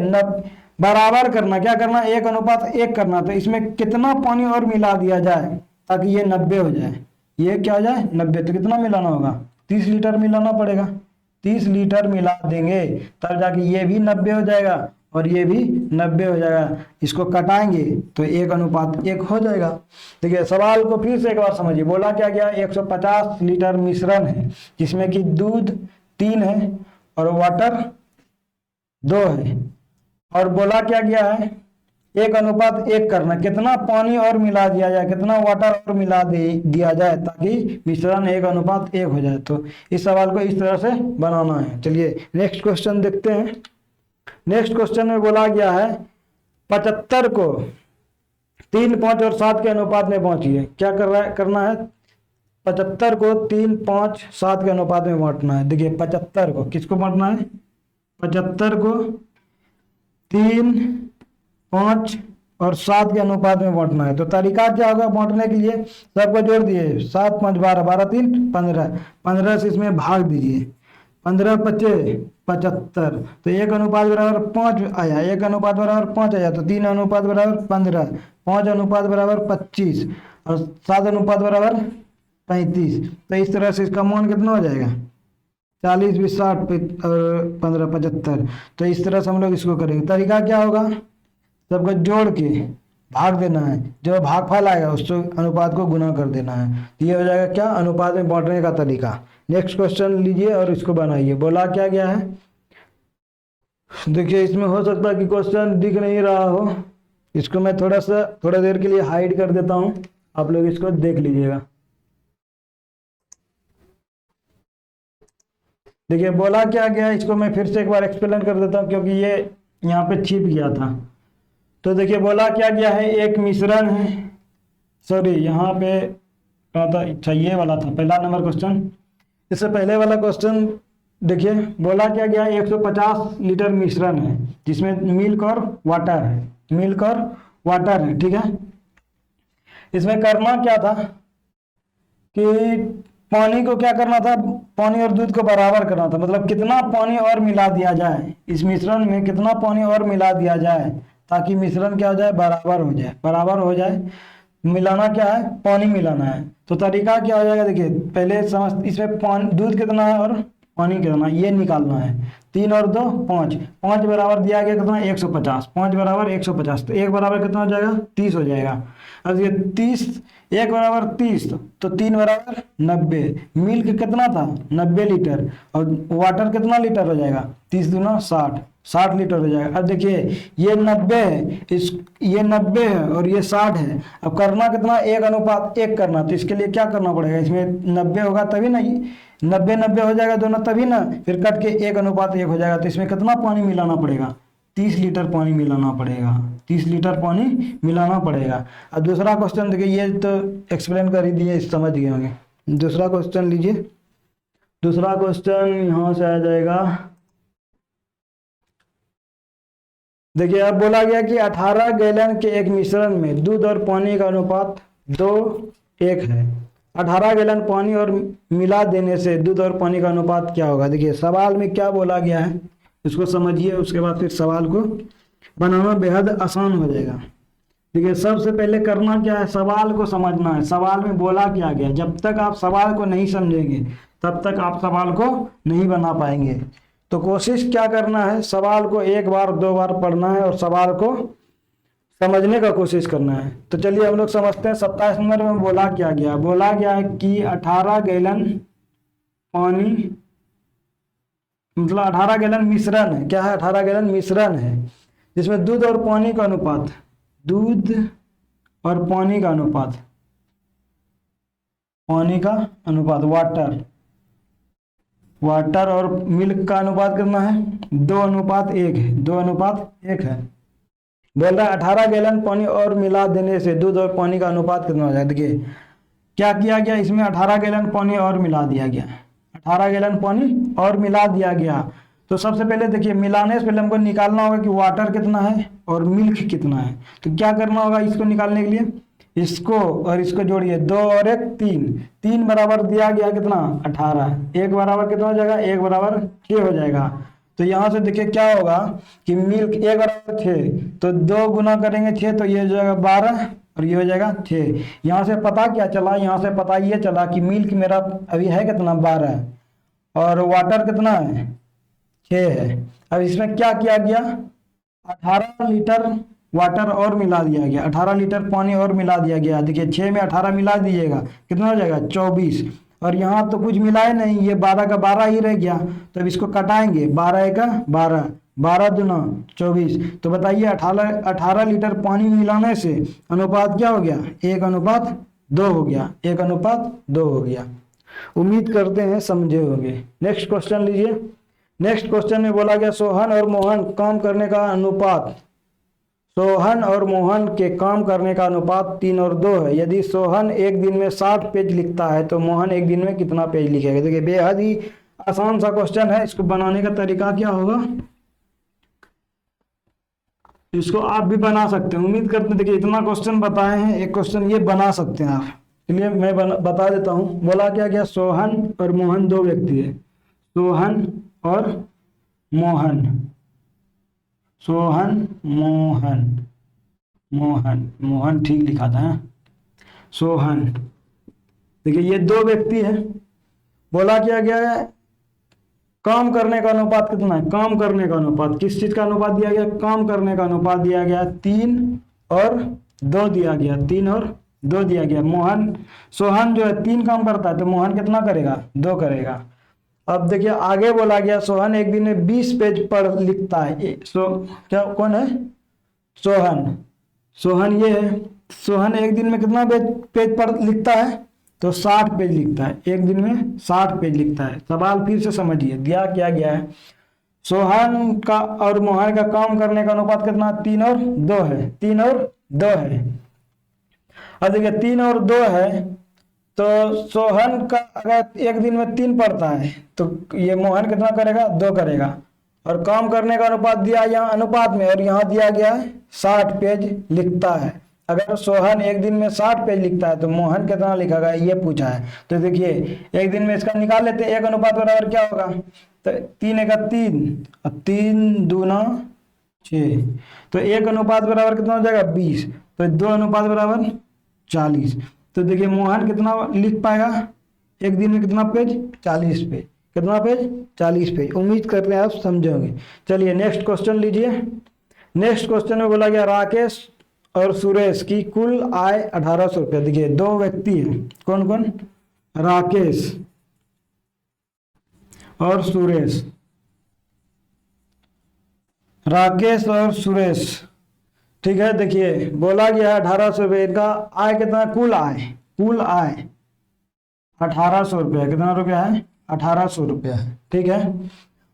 बराबर करना, क्या करना 1 अनुपात 1 करना, तो इसमें कितना पानी और मिला दिया जाए ताकि ये 90 हो जाए, ये क्या हो जाए 90। तो कितना मिलाना होगा 30 लीटर मिलाना पड़ेगा, 30 लीटर मिला देंगे तब जाके ये भी 90 हो जाएगा और ये भी 90 हो जाएगा। इसको कटाएंगे तो 1 अनुपात 1 हो जाएगा। देखिए सवाल को फिर से एक बार समझिए। बोला क्या गया 150 लीटर मिश्रण है जिसमें कि दूध 3 है और वाटर 2 है, और बोला क्या गया है 1 अनुपात 1 करना, कितना पानी और मिला दिया जाए, कितना वाटर और मिला दिया जाए ताकि मिश्रण 1 अनुपात 1 हो जाए। तो इस सवाल को इस तरह से बनाना है। चलिए नेक्स्ट क्वेश्चन देखते हैं। नेक्स्ट क्वेश्चन में बोला गया है 75 को 3, 5 और 7 के अनुपात में बांटिए। क्या करना है 75 को 3, 5, 7 के अनुपात में बांटना है। देखिए 75 को किसको बांटना है, 75 को 3, 5 और 7 के अनुपात में बांटना है। तो तरीका क्या होगा बांटने के लिए, सबको जोड़ दिए 7, 5, 12, 12, 3, 15, 15 से इसमें भाग दीजिए, 15 × 5 = 75। तो 1 अनुपात बराबर 5 आया, 1 अनुपात बराबर 5 आया, तो 3 अनुपात बराबर 15, 5 अनुपात बराबर 25 और 7 अनुपात बराबर 35। तो इस तरह से इसका मान कितना हो जाएगा 40, 20, 60 और 15, 75। तो इस तरह से हम लोग इसको करेंगे। तरीका क्या होगा, सबको जोड़ के भाग देना है, जो भागफल आएगा उसको अनुपात को गुना कर देना है। तो ये हो जाएगा क्या अनुपात में बांटने का तरीका। नेक्स्ट क्वेश्चन लीजिए और इसको बनाइए। बोला क्या गया है, देखिए इसमें हो सकता है कि क्वेश्चन दिख नहीं रहा हो, इसको मैं थोड़ा देर के लिए हाइड कर देता हूं, आप लोग इसको देख लीजिएगा। देखिए बोला क्या गया, इसको मैं फिर से एक बार एक्सप्लेन कर देता हूं क्योंकि ये यहाँ पे छिप गया था। तो देखिए बोला क्या गया है, एक मिश्रण है, सॉरी यहाँ पे कहा था, अच्छा ये वाला था पहला नंबर क्वेश्चन। इससे पहले वाला क्वेश्चन देखिए बोला क्या गया 150 लीटर मिश्रण है जिसमें मिल्क और वाटर है, मिल्क और वाटर है, ठीक है। इसमें करना क्या था कि पानी को क्या करना था, पानी और दूध को बराबर करना था, मतलब कितना पानी और मिला दिया जाए, इस मिश्रण में कितना पानी और मिला दिया जाए ताकि मिश्रण क्या हो जाए बराबर हो जाए, बराबर हो जाए। मिलाना क्या है, पानी मिलाना है। तो तरीका क्या हो जाएगा, देखिए पहले समझ, इसमें पानी दूध कितना है और पानी कितना ये निकालना है। 3 और 2 5, 5 बराबर दिया गया कितना 150, 5 बराबर 150, तो 1 बराबर कितना हो जाएगा 30 हो जाएगा। अब ये 30, 1 बराबर 30 तो 3 बराबर 90। मिल्क कितना था 90 लीटर और वाटर कितना लीटर हो जाएगा 30 दूना 60, 60 लीटर हो जाएगा। अब देखिए ये 90 है, ये 90 है और ये 60 है। अब करना कितना 1 अनुपात 1 करना, तो इसके लिए क्या करना पड़ेगा, इसमें 90 होगा तभी ना, 90 90 हो जाएगा दोनों तभी ना, फिर कट के 1 अनुपात 1 हो जाएगा। तो इसमें कितना पानी मिलाना पड़ेगा 30 लीटर पानी मिलाना पड़ेगा, 30 लीटर पानी मिलाना पड़ेगा। अब दूसरा क्वेश्चन देखिए, ये तो एक्सप्लेन कर ही दिए, समझ गए होंगे। दूसरा क्वेश्चन लीजिए, दूसरा क्वेश्चन यहाँ से आ जाएगा। देखिए अब बोला गया कि 18 गैलन के एक मिश्रण में दूध और पानी का अनुपात 2:1 है। 18 गैलन पानी और मिला देने से दूध और पानी का अनुपात क्या होगा। देखिए सवाल में क्या बोला गया है इसको समझिए, उसके बाद फिर सवाल को बनाना बेहद आसान हो जाएगा। देखिए सबसे पहले करना क्या है, सवाल को समझना है, सवाल में बोला क्या गया। जब तक आप सवाल को नहीं समझेंगे तब तक आप सवाल को नहीं बना पाएंगे। तो कोशिश क्या करना है, सवाल को एक बार दो बार पढ़ना है और सवाल को समझने का कोशिश करना है। तो चलिए हम लोग समझते हैं। 27 नंबर में बोला क्या गया, बोला गया है कि 18 गैलन पानी, मतलब 18 गैलन मिश्रण है। क्या है, 18 गैलन मिश्रण है जिसमें दूध और पानी का अनुपात, दूध और पानी का अनुपात, पानी का अनुपात वाटर और मिल्क का अनुपात कितना है, 2:1 है, 2:1 है। बोल रहा है 18 गैलन पानी और मिला देने से दूध और पानी का अनुपात कितना हो जाएगा। देखिए क्या किया गया, इसमें 18 गैलन पानी और मिला दिया गया, 18 गैलन पानी और मिला दिया गया। तो सबसे पहले देखिए मिलाने से पहले हमको निकालना होगा कि वाटर कितना है और मिल्क कितना है। तो क्या करना होगा, इसको निकालने के लिए इसको और इसको जोड़िए, 2 और 1 3, 3 बराबर दिया गया कितना 18, 1 बराबर कितना हो जाएगा, 1 बराबर 6 हो जाएगा। तो यहाँ से देखिए क्या होगा कि मिल्क 1 बराबर 6, तो 2 गुना करेंगे 6 तो ये हो जाएगा 12 और ये हो जाएगा 6। यहाँ से पता क्या चला, यहाँ से पता ये चला कि मिल्क मेरा अभी है कितना 12 और वाटर कितना है 6 है। अब इसमें क्या किया गया, 18 लीटर वाटर और मिला दिया गया, 18 लीटर पानी और मिला दिया गया। देखिए 6 में 18 मिला दीजिएगा कितना हो जाएगा 24, और यहाँ तो कुछ मिलाए नहीं, ये 12 का 12 ही रह गया। तो अब इसको कटाएंगे, 12 का 12, 12 दूना 24। तो बताइए 18 लीटर पानी मिलाने से अनुपात क्या हो गया, 1:2 हो गया, 1:2 हो गया। उम्मीद करते हैं समझे होंगे। नेक्स्ट क्वेश्चन लीजिए। नेक्स्ट क्वेश्चन में बोला गया सोहन और मोहन काम करने का अनुपात, सोहन और मोहन के काम करने का अनुपात 3:2 है। यदि सोहन एक दिन में 60 पेज लिखता है तो मोहन एक दिन में कितना पेज लिखेगा। देखिए बेहद ही आसान सा क्वेश्चन है। इसको बनाने का तरीका क्या होगा, इसको आप भी बना सकते हैं। उम्मीद करते हैं, देखिए इतना क्वेश्चन बताए हैं, एक क्वेश्चन ये बना सकते हैं आप। चलिए मैं बता देता हूँ। बोला क्या गया, सोहन और मोहन दो व्यक्ति है, सोहन और मोहन, सोहन मोहन, मोहन ठीक लिखा था, सोहन। देखिए ये दो व्यक्ति हैं। बोला क्या गया है, काम करने का अनुपात कितना है, काम करने का अनुपात, किस चीज का अनुपात दिया गया, काम करने का अनुपात दिया गया 3 और 2 दिया गया, 3 और 2 दिया गया। सोहन जो है 3 काम करता है तो मोहन कितना करेगा, 2 करेगा। अब देखिए आगे बोला गया सोहन एक दिन में 20 पेज पढ़ लिखता है। क्या कौन है, सोहन, सोहन ये है। सोहन एक दिन में कितना पेज पढ़ लिखता है, तो 60 पेज लिखता है, एक दिन में 60 पेज लिखता है। सवाल फिर से समझिए, दिया क्या गया है, सोहन का और मोहन का काम करने का अनुपात कितना, 3 और 2 है, 3 और 2 है। अब देखिए 3 और 2 है, तो सोहन का अगर एक दिन में 3 पढ़ता है तो ये मोहन कितना करेगा, 2 करेगा। और काम करने का अनुपात दिया यहाँ अनुपात में, और यहाँ दिया गया है 60 पेज लिखता है। अगर सोहन एक दिन में 60 पेज लिखता है तो मोहन कितना लिखेगा, ये पूछा है। तो देखिए एक दिन में इसका निकाल लेते हैं, 1 अनुपात बराबर क्या होगा, तो 3 × 3 और 3 दूना 6, तो 1 अनुपात बराबर कितना हो जाएगा 20, तो 2 अनुपात बराबर 40। तो देखिए मोहन कितना लिख पाएगा एक दिन में, कितना पेज, 40 पेज, कितना पेज, 40 पेज। उम्मीद करते हैं आप समझोगे। चलिए नेक्स्ट क्वेश्चन लीजिए। नेक्स्ट क्वेश्चन में बोला गया राकेश और सुरेश की कुल आय 1800 रुपया। देखिए 2 व्यक्ति हैं, कौन कौन, राकेश और सुरेश, राकेश और सुरेश, ठीक है। देखिए बोला गया 1800 रुपये, इनका आय कितना, कुल आय 1800 रुपया, कितना रुपया है, 1800 रुपया है, ठीक है।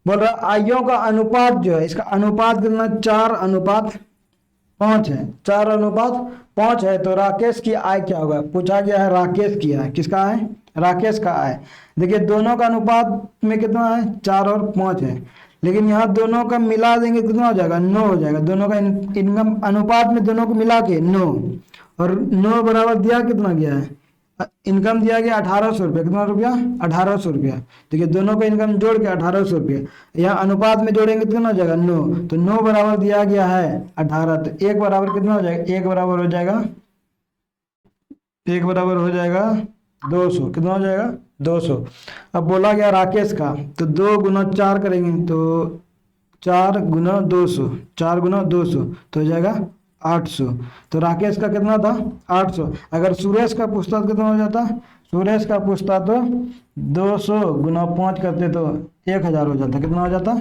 बोल रहा आइयों का अनुपात जो है, इसका अनुपात कितना, 4:5 है। 4:5 है। तो राकेश की आय क्या होगा, पूछा गया है राकेश की आय, किसका आय, राकेश का आय। देखिए दोनों का अनुपात में कितना है, 4 और 5 है, लेकिन यहाँ दोनों का मिला देंगे कितना हो जाएगा, 9 हो जाएगा। दोनों का इनकम अनुपात में दोनों को मिला के 9, और 9 बराबर दिया कितना गया है, इनकम दिया गया 1800 रुपया। कितना रुपया, 1800 रुपया। देखिए दोनों का इनकम जोड़ के 1800 रुपया, यहाँ अनुपात में जोड़ेंगे तो कितना हो जाएगा, 9। तो 9 बराबर दिया गया है 18, तो 1 बराबर कितना हो जाएगा, 1 बराबर हो जाएगा, 1 बराबर हो जाएगा 200। कितना हो जाएगा, 200। अब बोला गया राकेश का, तो 2 गुना 4 करेंगे तो 4 गुना 200, 4 गुना 200 तो हो जाएगा 800। तो राकेश का कितना था, 800। अगर सुरेश का पूछता तो कितना हो जाता, सुरेश का पूछता तो 200 गुना 5 करते तो 1000 हो जाता। कितना हो जाता,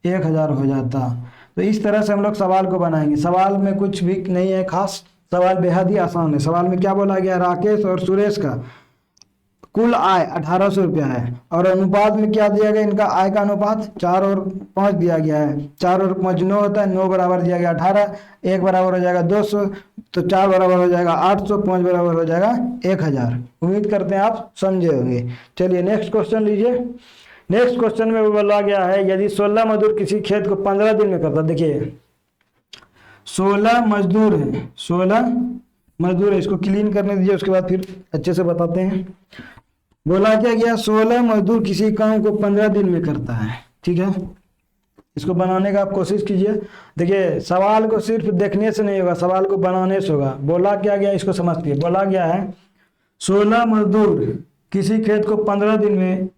1000 हो जाता। तो इस तरह से हम लोग सवाल को बनाएंगे। सवाल में कुछ भी नहीं है खास, सवाल बेहद ही आसान है। सवाल में क्या बोला गया, राकेश और सुरेश का कुल आय 1800 रुपया है, और अनुपात में क्या दिया गया, इनका आय का अनुपात 4 और 5 दिया गया है। 4 और 5 9 होता है, 9 बराबर दिया गया 18, 1 बराबर हो जाएगा 200, तो 4 बराबर हो जाएगा 800, 5 बराबर हो जाएगा 1000। उम्मीद करते हैं आप समझे होंगे। चलिए नेक्स्ट क्वेश्चन लीजिए। नेक्स्ट क्वेश्चन में बोला गया है, यदि 16 मजदूर किसी खेत को 15 दिन में करता, देखिए 16 मजदूर है, 16 मजदूर है, इसको क्लीन करने दीजिए, उसके बाद फिर अच्छे से बताते हैं। बोला क्या गया, 16 मजदूर किसी काम को 15 दिन में करता है, ठीक है। इसको बनाने का आप कोशिश कीजिए। देखिए सवाल को सिर्फ देखने से नहीं होगा, सवाल को बनाने से होगा। बोला क्या गया, इसको समझिए। बोला गया है 16 मजदूर किसी खेत को 15 दिन में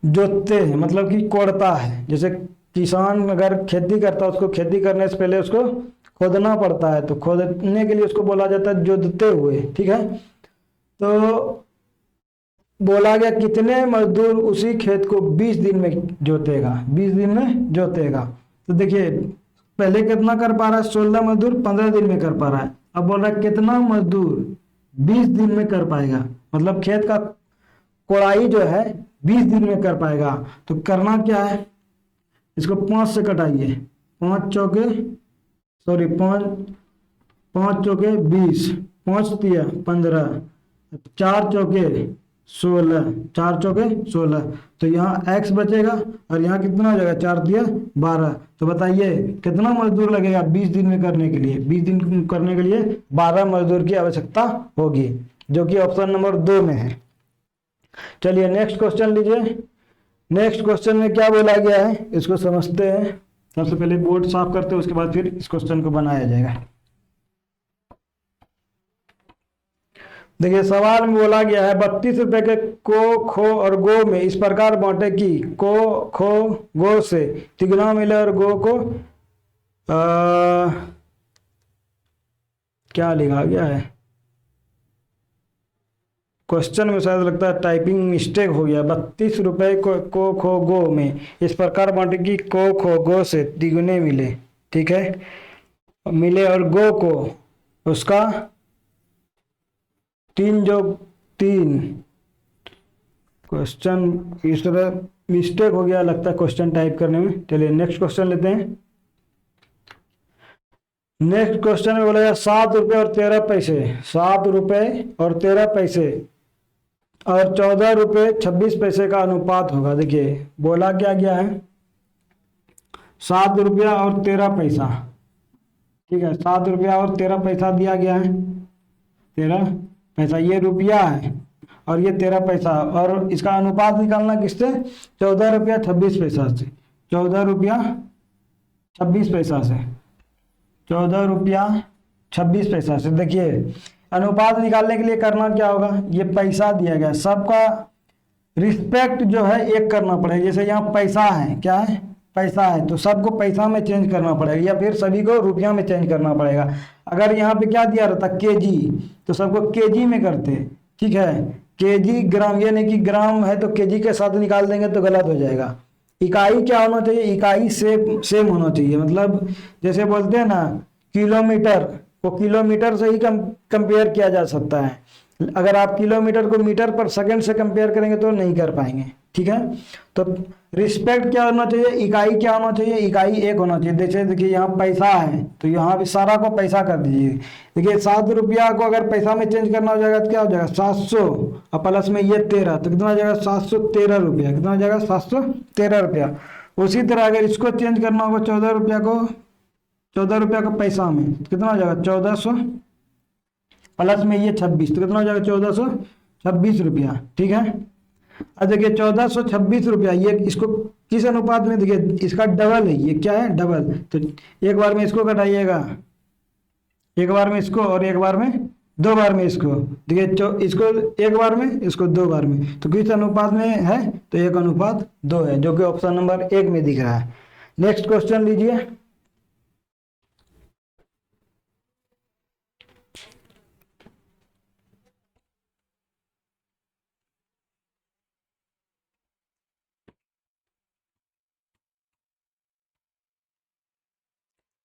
जोतते हैं, मतलब कि कोड़ता है। जैसे किसान अगर खेती करता है, उसको खेती करने से पहले उसको खोदना पड़ता है, तो खोदने के लिए उसको बोला जाता है जोतते हुए, ठीक है। तो बोला गया कितने मजदूर उसी खेत को 20 दिन में जोतेगा, 20 दिन में जोतेगा। तो देखिए पहले कितना कर पा रहा है, 16 मजदूर 15 दिन में कर पा रहा है। अब बोल रहा है कितना मजदूर 20 दिन में कर पाएगा, मतलब खेत का कोड़ाई जो है 20 दिन में कर पाएगा। तो करना क्या है, इसको 5 से कटाइए, 5 चौके 20, 5 तिया 15, 4 चौके 16, 4 चौके 16। तो यहाँ x बचेगा, और यहाँ कितना हो जाएगा, 4 तिया 12। तो बताइए कितना मजदूर लगेगा 20 दिन में करने के लिए। 20 दिन करने के लिए 12 मजदूर की आवश्यकता होगी, जो कि ऑप्शन नंबर 2 में है। चलिए नेक्स्ट क्वेश्चन लीजिए। नेक्स्ट क्वेश्चन में क्या बोला गया है, इसको समझते हैं। सबसे पहले बोर्ड साफ करते हैं, उसके बाद फिर इस क्वेश्चन को बनाया जाएगा। देखिए सवाल में बोला गया है 32 रुपए के को, खो और गो में इस प्रकार बांटे कि को, खो, गो से तिगुना मिले और गो को क्या लिखा गया है, क्वेश्चन में शायद लगता है टाइपिंग मिस्टेक हो गया। 32 रुपए को, खो, गो में इस प्रकार बांटे कि को, खो, गो से तिगुने मिले, ठीक है, मिले और गो को उसका 3 क्वेश्चन इस तरह मिस्टेक हो गया लगता है क्वेश्चन टाइप करने में। चलिए नेक्स्ट क्वेश्चन लेते हैं। नेक्स्ट क्वेश्चन में बोला गया 7 रुपये और 13 पैसे, 7 रुपये और 13 पैसे और 14 रुपये 26 पैसे का अनुपात होगा। देखिए बोला क्या गया है, 7 रुपया और 13 पैसा, ठीक है, 7 रुपया और 13 पैसा दिया गया है, 13 पैसा, ये रुपया है और ये 13 पैसा, और इसका अनुपात निकालना किससे, 14 रुपया 26 पैसा से, 14 रुपया 26 पैसा से, 14 रुपया 26 पैसा से। देखिए अनुपात निकालने के लिए करना क्या होगा, ये पैसा दिया गया, सबका रिस्पेक्ट जो है एक करना पड़ेगा। जैसे यहाँ पैसा है, क्या है, पैसा है, तो सबको पैसा में चेंज करना पड़ेगा, या फिर सभी को रुपया में चेंज करना पड़ेगा। अगर यहाँ पे क्या दिया रहता केजी, तो सबको केजी में करते, ठीक है, केजी ग्राम, ये नहीं कि ग्राम है तो केजी के साथ निकाल देंगे तो गलत हो जाएगा। इकाई क्या होना चाहिए, इकाई सेम होना चाहिए। मतलब जैसे बोलते हैं ना किलोमीटर को किलोमीटर से ही कंपेयर किया जा सकता है। अगर आप किलोमीटर को मीटर पर सेकंड से कंपेयर करेंगे तो नहीं कर पाएंगे, ठीक है। तो रिस्पेक्ट क्या होना चाहिए, इकाई क्या होना चाहिए, इकाई एक होना चाहिए। जैसे देखिए यहाँ पैसा है तो यहाँ भी सारा को पैसा कर दीजिए। देखिए 7 रुपया को अगर पैसा में चेंज करना हो जाएगा तो क्या हो जाएगा 700, और प्लस में ये 13, तो कितना हो जाएगा 713 रुपया। कितना हो जाएगा 713 रुपया। उसी तरह अगर इसको चेंज करना होगा 14 रुपया को, 14 रुपया को पैसा में, तो कितना हो जाएगा 1400, प्लस में ये 26, तो कितना हो जाएगा 1426 रुपया। ठीक है। अब देखिए 1426 रुपया, ये इसको किस अनुपात में, देखिए इसका डबल है, ये क्या है डबल। तो एक बार में इसको घटाइएगा, एक बार में इसको, और एक बार में, 2 बार में इसको। देखिए इसको एक बार में, इसको 2 बार में, तो किस अनुपात में है, तो 1:2 है, जो कि ऑप्शन नंबर 1 में दिख रहा है। नेक्स्ट क्वेश्चन लीजिए।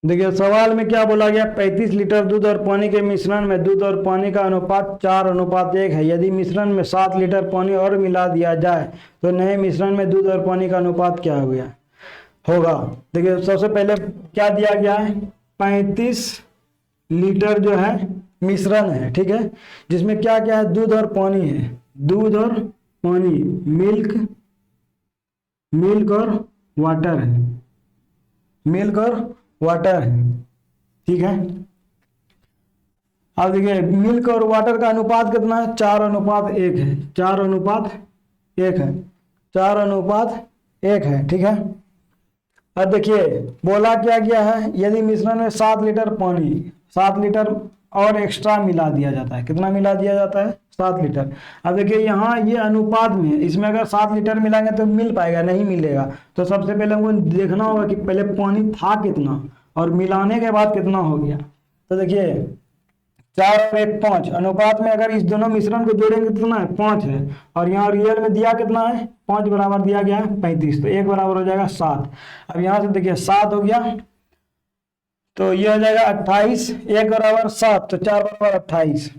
देखिए सवाल में क्या बोला गया, 35 लीटर दूध और पानी के मिश्रण में दूध और पानी का अनुपात 4:1 है। यदि मिश्रण में 7 लीटर पानी और मिला दिया जाए तो नए मिश्रण में दूध और पानी का अनुपात क्या हो गया होगा। देखिए सबसे पहले क्या दिया गया है, 35 लीटर जो है मिश्रण है, ठीक है, जिसमें क्या क्या है, दूध और पानी है, दूध और पानी, मिल्क, मिल्क और वाटर है, मिल्क और वाटर है। ठीक है। अब देखिए मिल्क और वाटर का अनुपात कितना है, 4:1 है, 4:1 है, 4:1 है। ठीक है। अब देखिए बोला क्या गया है, यदि मिश्रण में 7 लीटर पानी, 7 लीटर और एक्स्ट्रा मिला दिया जाता है, कितना मिला दिया जाता है 7 लीटर। अब देखिए यहाँ ये अनुपात में है, इसमें अगर 7 लीटर मिलाएंगे तो मिल पाएगा, नहीं मिलेगा। तो सबसे पहले हमको देखना होगा कि पहले पानी था कितना और मिलाने के बाद कितना हो गया। तो देखिए 4 और 1 5 अनुपात में अगर इस दोनों मिश्रण को जोड़ेंगे तो कितना है 5 है, और यहाँ रियल में दिया कितना है 5 बराबर दिया गया है 35, तो 1 बराबर हो जाएगा 7। अब यहाँ से देखिए 7 हो गया, तो ये हो जाएगा 28, 1 बराबर 7, तो 4 बराबर 28।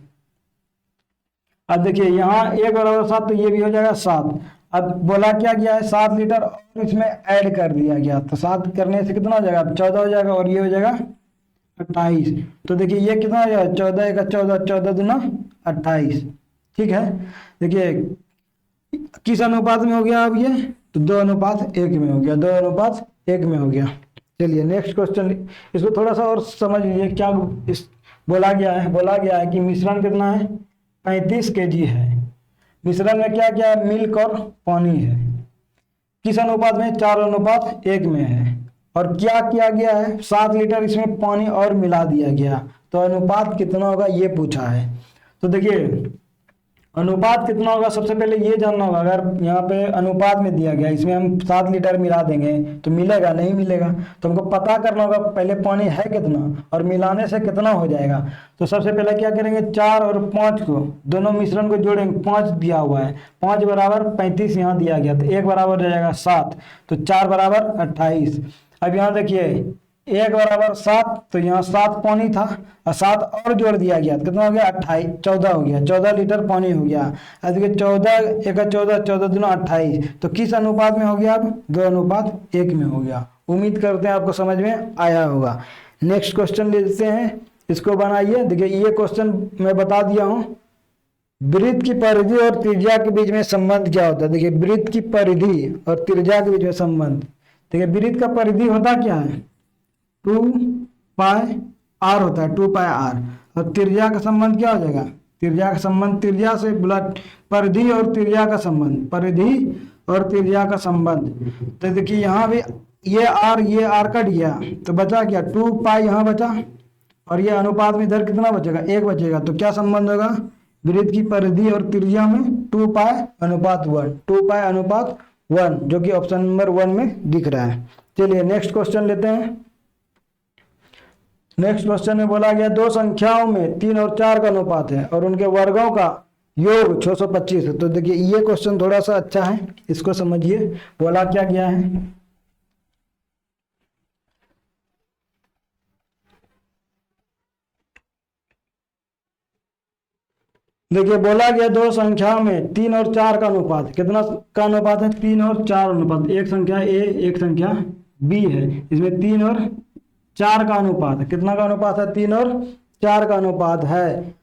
अब देखिए यहाँ 1 बराबर 7, तो ये भी हो जाएगा 7। अब बोला क्या गया है 7 लीटर और इसमें ऐड कर दिया गया, तो 7 करने से कितना हो जाएगा 14 हो जाएगा, और ये हो जाएगा 28। तो देखिए ये कितना हो जाएगा 14 का 14, 14 दूना 28। ठीक है। देखिए किस अनुपात में हो गया अब ये, तो 2:1 में हो गया, 2:1 में हो गया। चलिए नेक्स्ट क्वेश्चन, इसको थोड़ा सा और समझ लीजिए क्या इस बोला गया है। बोला गया है कि मिश्रण कितना है 35 kg है, मिश्रण में क्या क्या है, मिल्क और पानी है, किस अनुपात में 4:1 में है, और क्या किया गया है 7 लीटर इसमें पानी और मिला दिया गया, तो अनुपात कितना होगा ये पूछा है। तो देखिए अनुपात कितना होगा, सबसे पहले ये जानना होगा, अगर यहाँ पे अनुपात में दिया गया इसमें हम 7 लीटर मिला देंगे तो मिलेगा, नहीं मिलेगा। तो हमको पता करना होगा पहले पानी है कितना और मिलाने से कितना हो जाएगा। तो सबसे पहले क्या करेंगे 4 और 5 को दोनों मिश्रण को जोड़ेंगे, 5 दिया हुआ है, 5 बराबर 35 यहाँ दिया गया, तो 1 बराबर हो जाएगा 7, तो 4 बराबर 28। अब यहाँ देखिए 1 बराबर 7, तो यहाँ 7 पानी था और 7 और जोड़ दिया गया, तो कितना हो गया 28, 14 हो गया, 14 लीटर पानी हो गया। अब देखिए 14 1 14, 14 दूना 28, तो किस अनुपात में हो गया, अब 2:1 में हो गया। उम्मीद करते हैं आपको समझ में आया होगा। नेक्स्ट क्वेश्चन लेते हैं, इसको बनाइए। देखिए ये क्वेश्चन मैं बता दिया हूँ, वृत्त की परिधि और त्रिज्या के बीच में संबंध क्या होता है। देखिए वृत्त की परिधि और त्रिज्या के बीच में संबंध, देखिए वृत्त का परिधि होता क्या है 2πr होता है, 2πr, और त्रिज्या का संबंध क्या हो जाएगा, त्रिज्या का संबंध, त्रिज्या से बोला परिधि और त्रिज्या का संबंध, परिधि और त्रिज्या का संबंध। तो देखिए यहाँ भी ये r कट गया, तो बचा क्या 2π यहाँ बचा, और ये अनुपात में इधर कितना बचेगा 1 बचेगा, तो क्या संबंध होगा वृत्त की परिधि और त्रिज्या में 2π:1, 2π:1, जो कि ऑप्शन नंबर 1 में दिख रहा है। चलिए नेक्स्ट क्वेश्चन लेते हैं। नेक्स्ट क्वेश्चन में बोला गया दो संख्याओं में 3 और 4 का अनुपात है और उनके वर्गों का योग 625 है। तो देखिए ये क्वेश्चन थोड़ा सा अच्छा है, इसको समझिए। बोला क्या गया है, देखिए बोला गया दो संख्याओं में 3 और 4 का अनुपात, कितना का अनुपात है? 3 और 4 अनुपात। एक संख्या ए एक संख्या बी है, इसमें 3 और 4 का अनुपात है। कितना का अनुपात है? 3 और 4 का अनुपात है।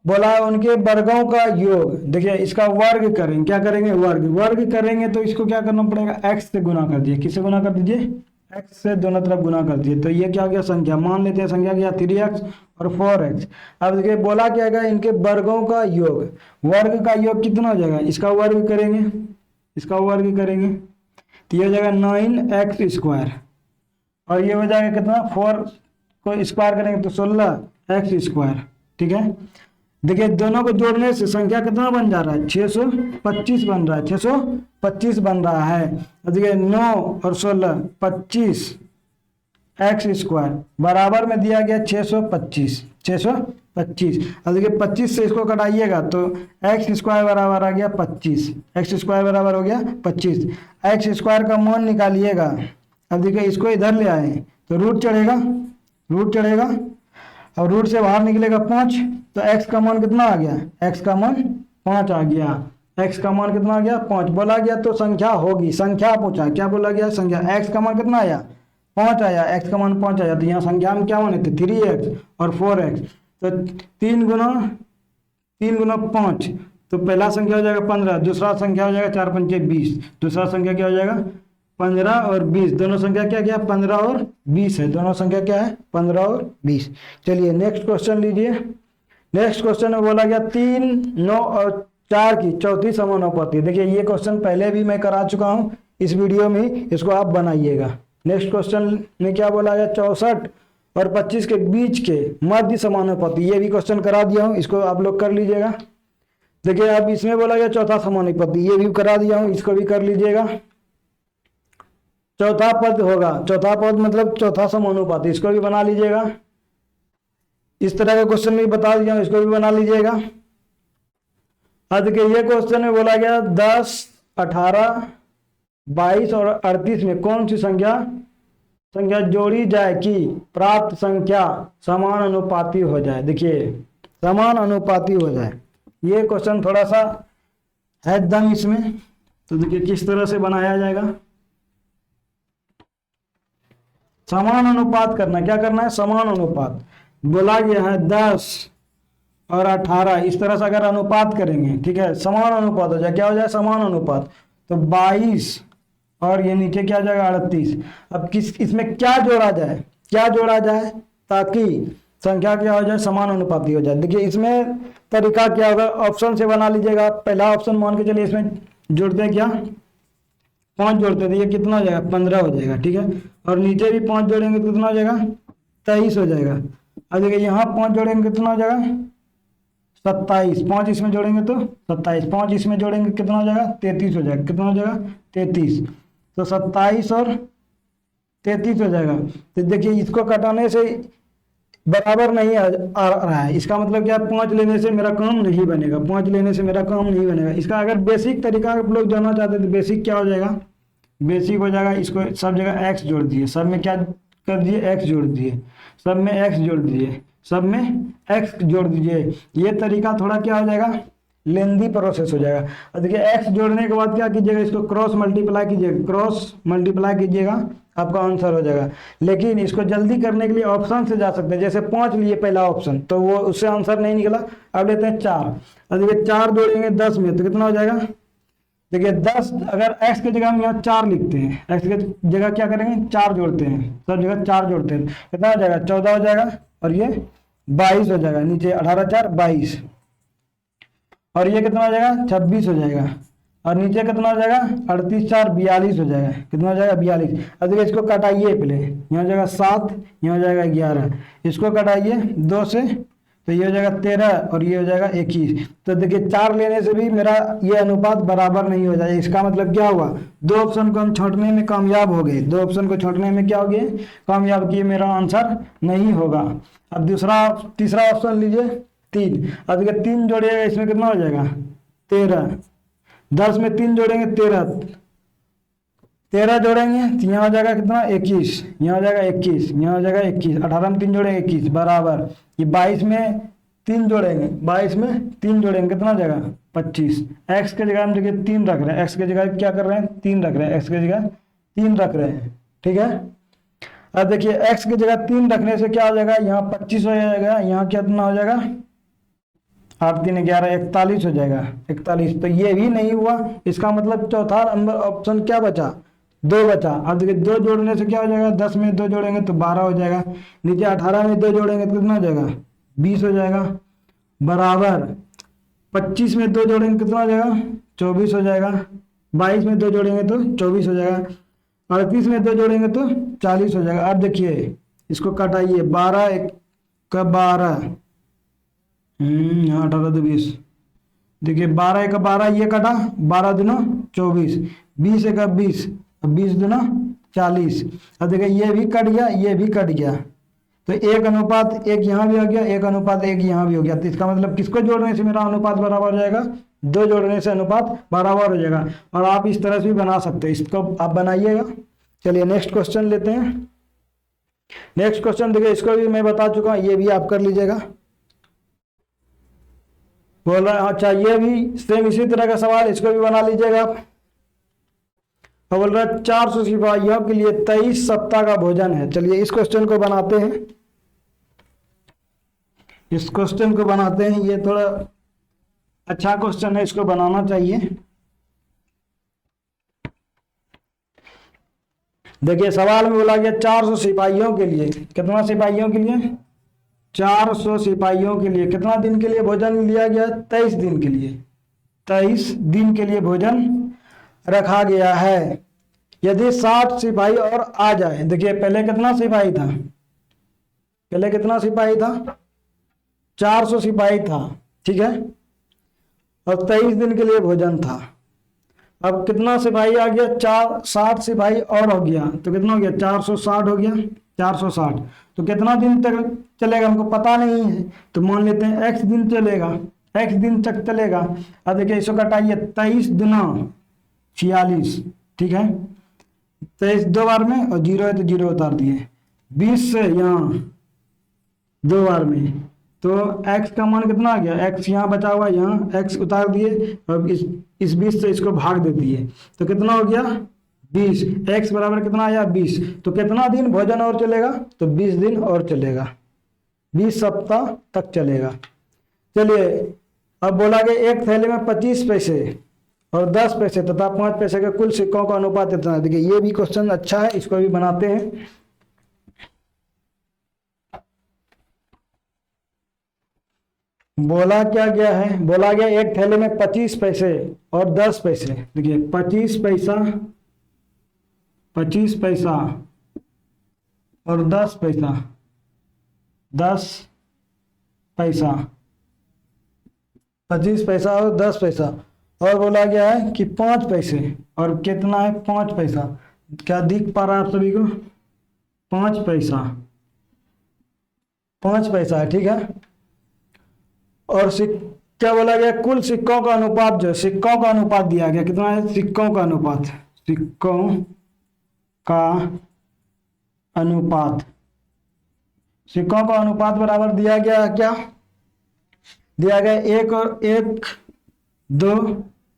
बोला है उनके वर्गों का योग। देखिए इसका वर्ग करेंगे, क्या करेंगे? वर्ग करेंगे तो इसको क्या करना पड़ेगा? x से गुना कर दिए। किससे गुना कर दीजिए? x से दोनों तरफ गुना कर दिए। तो ये क्या हो गया? संख्या। मान लेते हैं संख्या क्या? 3x और 4x। अब देखिए बोला क्या है? इनके वर्गों का योग। वर्ग का योग कितना हो जाएगा? इसका वर्ग करेंगे, इसका वर्ग करेंगे तो ये हो जाएगा 9x² और ये हो जाएगा कितना? 4 को स्क्वायर करेंगे तो 16x²। ठीक है। देखिए दोनों को जोड़ने से संख्या कितना बन जा रहा है? 625 बन रहा है, 625 बन रहा है। देखिए 9 और 16 25x² बराबर में दिया गया 625। अब देखिए 25 से इसको घटाइएगा तो x² बराबर आ गया 25। x² बराबर हो गया 25। x² का मान निकालिएगा। अब देखिए इसको इधर ले आए तो रूट चढ़ेगा। अब रूट से बाहर निकलेगा 5 तो x का मान कितना आ गया? x का मान 5 आ गया। x का मान कितना आ गया? 5। बोला गया तो संख्या होगी, संख्या पूछा, क्या बोला गया? संख्या। x का मान कितना आया? 5 आया। x का मान 5 आया तो यहाँ संख्या में क्या माने थे? 3x और 4x। तो 3 गुना 5 तो पहला संख्या हो जाएगा 15, दूसरा संख्या हो जाएगा 4 पंचे 20, दूसरा संख्या क्या हो जाएगा? 15 और 20। दोनों संख्या क्या 15 और 20 है। दोनों संख्या क्या है? 15 और 20। चलिए नेक्स्ट क्वेश्चन लीजिए। नेक्स्ट क्वेश्चन में बोला गया 3, 9 और 4 की चौथी समानुपाती। देखिए ये क्वेश्चन पहले भी मैं करा चुका हूं इस वीडियो में, इसको आप बनाइएगा। नेक्स्ट क्वेश्चन में क्या बोला गया? 64 और 25 के बीच के मध्य समानुपाती। ये भी क्वेश्चन करा दिया हूँ, इसको आप लोग कर लीजिएगा। देखिए अब इसमें बोला गया चौथा समानुपाती, ये भी करा दिया हूँ, इसको भी कर लीजिएगा। चौथा पद होगा, चौथा पद मतलब चौथा समानुपाती, इसको भी बना लीजिएगा। इस तरह का क्वेश्चन भी बता दिया, इसको भी बना लीजिएगा। अब देखिए ये क्वेश्चन में बोला गया 10, 18, 22 और 38 में कौन सी संख्या जोड़ी जाए कि प्राप्त संख्या समान अनुपाती हो जाए। देखिए समान अनुपाती हो जाए, ये क्वेश्चन थोड़ा सा है दम इसमें। तो देखिए किस तरह से बनाया जाएगा। समान अनुपात करना, क्या करना है? समान अनुपात। बोला गया है 10 और 18, इस तरह से अगर अनुपात करेंगे, ठीक है, समान अनुपात हो जाए। क्या हो जाए? समान अनुपात। तो 22 और ये नीचे क्या जाएगा? 38। अब इसमें क्या जोड़ा जाए ताकि संख्या क्या हो जाए? समान अनुपाती हो जाए। देखिए इसमें तरीका क्या होगा? ऑप्शन से बना लीजिएगा। पहला ऑप्शन मान के चलिए, इसमें जोड़ते क्या? 5 जोड़ते थे, ये कितना हो जाएगा? 15 हो जाएगा। ठीक है। और नीचे भी 5 जोड़ेंगे तो कितना हो जाएगा? 23 हो जाएगा। अब देखिए यहाँ 5 जोड़ेंगे कितना हो जाएगा? 27। 5 इसमें जोड़ेंगे तो 27, 5 इसमें जोड़ेंगे कितना हो जाएगा? 33 हो जाएगा। कितना हो जाएगा? 33। तो 27 और 33 हो जाएगा। तो देखिए इसको घटाने से बराबर नहीं आ रहा है, इसका मतलब क्या? 5 लेने से मेरा काम नहीं बनेगा, 5 लेने से मेरा काम नहीं बनेगा। इसका अगर बेसिक तरीका आप लोग जानना चाहते हैं तो बेसिक क्या हो जाएगा? बेसिक हो जाएगा, इसको सब जगह x जोड़ दिए, सब में क्या कर दिए? x जोड़ दिए, सब में x जोड़ दिए, सब में x जोड़ दीजिए। ये तरीका थोड़ा क्या हो जाएगा? लेंदी प्रोसेस हो जाएगा। और देखिए x जोड़ने के बाद क्या कीजिएगा? इसको क्रॉस मल्टीप्लाई कीजिएगा, आपका आंसर हो जाएगा। लेकिन इसको जल्दी करने के लिए ऑप्शन से जा सकते हैं। जैसे 5 लिए पहला ऑप्शन, तो वो उससे आंसर नहीं निकला। अब लेते हैं 4। और देखिए 4 जोड़ेंगे 10 में तो कितना हो जाएगा? देखिए 10, अगर x की जगह हम यहाँ 4 लिखते हैं, x की जगह क्या करेंगे? 4 जोड़ते हैं, सब जगह 4 जोड़ते हैं, कितना हो जाएगा? 14 हो जाएगा। और ये 22 हो जाएगा, नीचे 18 4 22। और ये कितना हो जाएगा? 26 हो जाएगा। और नीचे कितना हो जाएगा? 38 4 42 हो जाएगा। कितना हो जाएगा? 42। अब देखिए इसको कटाइए पहले, यहाँ हो जाएगा 7, यहाँ हो जाएगा 11, इसको कटाइए 2 से तो ये हो जाएगा 13 और ये हो जाएगा 21। तो देखिए 4 लेने से भी मेरा ये अनुपात बराबर नहीं हो जाएगा। इसका मतलब क्या हुआ? 2 ऑप्शन को हम छांटने में कामयाब हो गए, 2 ऑप्शन को छांटने में क्या हो गए? कामयाब किए, मेरा आंसर नहीं होगा। अब तीसरा ऑप्शन लीजिए 3। अब देखिए 3 जोड़िएगा, इसमें कितना हो जाएगा? 13। 10 में 3 जोड़ेंगे 13 जोड़ेंगे तो यहाँ हो जाएगा कितना? 21, यहाँ हो जाएगा 21, यहाँ हो जाएगा 21। 18 में 3 जोड़ेंगे 21 बराबर। ये 22 में 3 जोड़ेंगे, 22 में 3 जोड़ेंगे कितना जाएगा 25। एक्स के जगह हम देखिए 3 रख रहे हैं, एक्स के जगह क्या कर रहे हैं 3 रख रहे हैं, एक्स के जगह 3 रख रहे हैं, ठीक है। अब देखिए एक्स की जगह 3 रखने से क्या हो जाएगा, यहाँ 25 हो जाएगा, यहाँ कितना हो जाएगा 8 3 11 41 हो जाएगा 41। तो ये भी नहीं हुआ, इसका मतलब चौथा नंबर ऑप्शन क्या बचा 2 बचा। अब देखिए 2 जोड़ने से क्या हो जाएगा, 10 में 2 जोड़ेंगे तो 12 हो जाएगा, नीचे 18 में 2 जोड़ेंगे तो कितना हो जाएगा 20 हो जाएगा, बराबर 25 में 2 जोड़ेंगे कितना हो जाएगा 24 हो जाएगा, 22 में 2 जोड़ेंगे तो 24 हो जाएगा, 38 में 2 जोड़ेंगे तो 40 हो जाएगा। अब देखिए इसको कटाइए, 12 1 का 12, यहाँ 18 तो 20, देखिए 12 1 का 12 ये कटा, 12 दूना 24, 20 1 का 20, 20 दूना 40। अब देखिए ये भी कट गया, ये भी कट गया, तो 1 अनुपात 1 यहाँ भी आ गया, 1 अनुपात 1 यहाँ भी हो गया। तो इसका मतलब किसको जोड़ने से मेरा अनुपात बराबर हो जाएगा, 2 जोड़ने से अनुपात बराबर हो जाएगा। और आप इस तरह से भी बना सकते हैं, इसको आप बनाइएगा। चलिए नेक्स्ट क्वेश्चन लेते हैं। नेक्स्ट क्वेश्चन देखिए, इसको भी मैं बता चुका हूँ, ये भी आप कर लीजिएगा। बोल रहा है अच्छा ये भी सेम इसी तरह का सवाल, इसको भी बना लीजिएगा आप। और बोल रहा है 400 सिपाहियों के लिए 23 सप्ताह का भोजन है। चलिए इस क्वेश्चन को बनाते हैं, इस क्वेश्चन को बनाते हैं, ये थोड़ा अच्छा क्वेश्चन है, इसको बनाना चाहिए। देखिए सवाल में बोला गया 400 सिपाहियों के लिए, कितना सिपाहियों के लिए 400 सिपाहियों के लिए कितना दिन के लिए भोजन लिया गया, 23 दिन के लिए, 23 दिन के लिए भोजन रखा गया है। यदि 60 सिपाही और आ जाए, देखिए पहले कितना सिपाही था, पहले कितना सिपाही था 400 सिपाही था, ठीक है, और 23 दिन के लिए भोजन था। अब कितना सिपाही आ गया, 60 सिपाही और हो गया, तो कितना हो गया 460 हो गया, 460। तो कितना दिन तक चलेगा हमको पता नहीं है, तो मान लेते हैं x दिन चलेगा, x दिन तक चलेगा। अब देखिए इसको कटाइए, 23 दुना 46, ठीक है, 23 2 बार में और 0 है तो 0 उतार दिए, 20 से यहाँ 2 बार में, तो x का मान कितना आ गया, x यहाँ बचा हुआ, यहाँ x उतार दिए और इस 20 से इसको भाग दे दिए, तो कितना हो गया 20, x बराबर कितना आया 20। तो कितना दिन भोजन और चलेगा, तो 20 दिन और चलेगा, 20 सप्ताह तक चलेगा। चलिए अब बोला गया एक थैले में 25 पैसे और 10 पैसे तथा 5 पैसे के कुल सिक्कों का अनुपात इतना है। देखिए ये भी क्वेश्चन अच्छा है, इसको भी बनाते हैं। बोला क्या गया है, बोला गया एक थैले में 25 पैसे और 10 पैसे, देखिए 25 पैसा और 10 पैसा, 10 पैसा, 25 पैसा और 10 पैसा, और बोला गया है कि 5 पैसे, और कितना है 5 पैसा, क्या दिख पा रहा है आप सभी को, 5 पैसा, 5 पैसा है, ठीक है। और क्या बोला गया, कुल सिक्कों का अनुपात, जो सिक्कों का अनुपात दिया गया कितना है, सिक्कों का अनुपात, सिक्कों का अनुपात, सिक्कों का अनुपात बराबर दिया गया क्या, दिया गया 1 और 1 2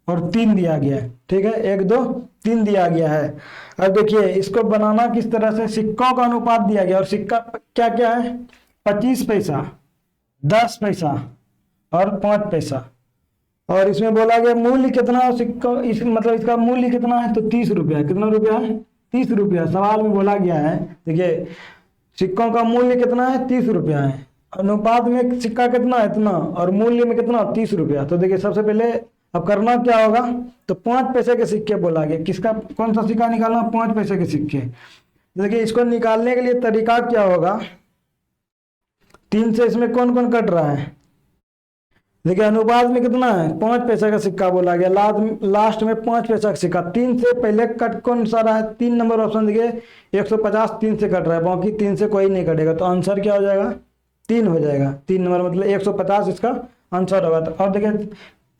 और 3 दिया गया है, ठीक है, 1 2 3 दिया गया है। अब देखिए इसको बनाना किस तरह से, सिक्कों का अनुपात दिया गया और सिक्का क्या क्या है, 25 पैसा, 10 पैसा और 5 पैसा, और इसमें बोला गया मूल्य कितना सिक्का, इस मतलब इसका मूल्य कितना है, तो 30 रुपया, कितना रुपया है 30 रुपया, सवाल में बोला गया है। देखिए सिक्कों का मूल्य कितना है 30 रुपया है, अनुपात में सिक्का कितना है इतना, और मूल्य में कितना 30 रुपया। तो देखिए सबसे पहले अब करना क्या होगा, तो 5 पैसे के सिक्के बोला गया, किसका कौन सा सिक्का निकालना, 5 पैसे के सिक्के। देखिए इसको निकालने के लिए तरीका क्या होगा, 3 से इसमें कौन कौन कट रहा है, देखिए अनुपात में कितना है 5 पैसे का सिक्का बोला गया, लास्ट में 5 पैसा का सिक्का, 3 से पहले कट कौन सा रहा है, 3 नंबर ऑप्शन देखिए 150 3 से कट रहा है, बाकी 3 से कोई नहीं कटेगा, तो आंसर क्या हो जाएगा 3 हो जाएगा, 3 नंबर मतलब 150 इसका आंसर होगा। तो अब देखिए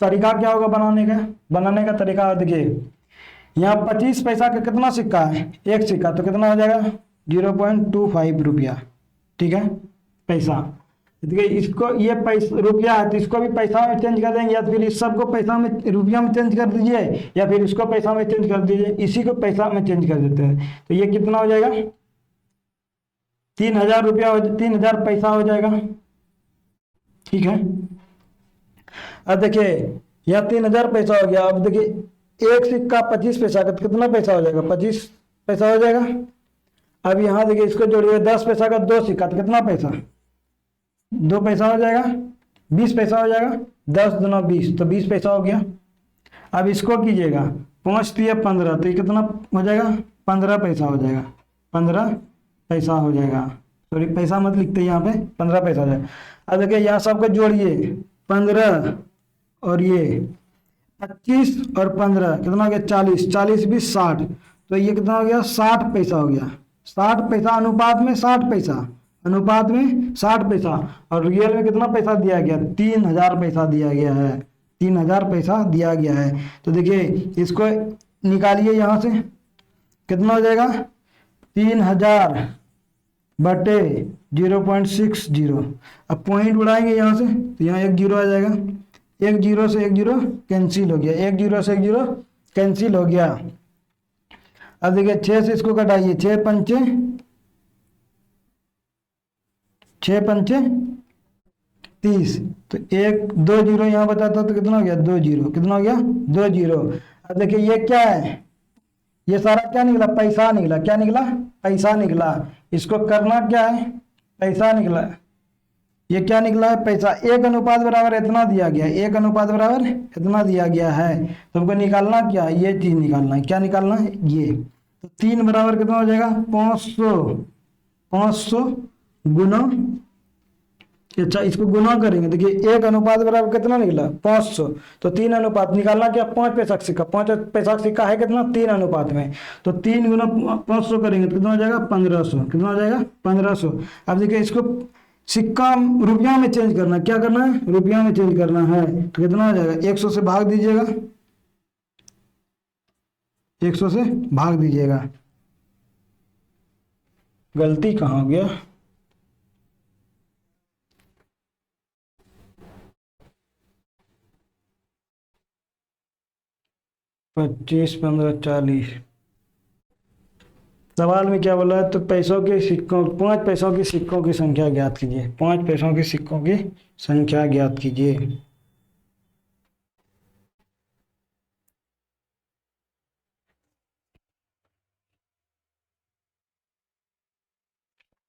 तरीका क्या होगा बनाने का तरीका, देखिए यहाँ 25 पैसा का कितना सिक्का है, एक सिक्का, तो कितना हो जाएगा 0.25 रुपया, ठीक है पैसा। देखिए इसको ये पैसा रुपया है तो इसको भी पैसा में चेंज कर देंगे, या फिर इस सबको पैसा में रुपया में चेंज कर दीजिए, या फिर इसको पैसा में चेंज कर दीजिए, इसी को पैसा में चेंज कर देते हैं। तो ये कितना हो जाएगा, 3000 रुपया 3000 पैसा हो जाएगा। ठीक है, अब देखिए यहाँ 3000 पैसा हो गया। अब देखिए एक सिक्का 25 पैसा का कितना पैसा हो जाएगा, 25 पैसा हो जाएगा। अब यहाँ देखिए इसको जोड़िए, 10 पैसा का 2 सिक्का तो कितना पैसा, 2 पैसा हो जाएगा, 20 पैसा हो जाएगा, 10 दूना 20 तो 20 पैसा हो गया। अब इसको कीजिएगा 5 तिया 15 तो ये कितना हो जाएगा, 15 पैसा हो जाएगा, 15 पैसा हो जाएगा। सॉरी पैसा मत लिखते यहाँ पे, 15 पैसा हो जाएगा। अब देखिए यहाँ सबको जोड़िए, 15 और ये 25 और 15 कितना हो गया, 40, 40 20 60 तो ये कितना हो गया, 60 पैसा हो गया। 60 पैसा अनुपात में 60 पैसा, अनुपात में 60 पैसा, और रियल में कितना पैसा दिया गया, 3000 पैसा दिया गया है, 3000 पैसा दिया गया है। तो देखिए इसको निकालिए यहाँ से, कितना हो जाएगा, 3000 बटे 0.60। अब पॉइंट उड़ाएंगे यहाँ से तो यहाँ 1 जीरो आ जाएगा, 1 जीरो से 1 जीरो कैंसिल हो गया, 1 जीरो से 1 जीरो कैंसिल हो गया। अब देखिए 6 से इसको घटाइए, 6 पंचे 30 तो 1 2 जीरो यहाँ बचाता तो कितना हो गया, 2 जीरो, कितना हो गया, 2 जीरो। अब देखिए ये क्या है, ये सारा क्या निकला, पैसा निकला, क्या निकला, पैसा निकला। इसको करना क्या है, पैसा निकला, ये क्या निकला है, पैसा। 1 अनुपात बराबर इतना दिया गया, 1 अनुपात बराबर इतना दिया गया है। तो हमको निकालना क्या, ये चीज निकालना है, क्या निकालना है, ये। तो 3 बराबर कितना हो जाएगा, 500 गुना, अच्छा इसको गुना करेंगे। देखिए 1 अनुपात बराबर कितना निकला, 500, तो 3 अनुपात निकालना क्या, 5 पैसा का सिक्का, 5 पैसा का सिक्का है कितना, 3 अनुपात में, तो 3 गुना 500 करेंगे तो कितना हो जाएगा, 1500, कितना हो जाएगा, 1500। अब देखिए इसको सिक्का रुपया में चेंज करना, क्या करना है, रुपया में चेंज करना है, तो कितना हो जाएगा, 100 से भाग दीजिएगा, 100 से भाग दीजिएगा। गलती कहाँ हो गया, पच्चीस 15 40। सवाल में क्या बोला है, तो पैसों के सिक्कों, 5 पैसों के सिक्कों की संख्या ज्ञात कीजिए, 5 पैसों के सिक्कों की संख्या ज्ञात कीजिए।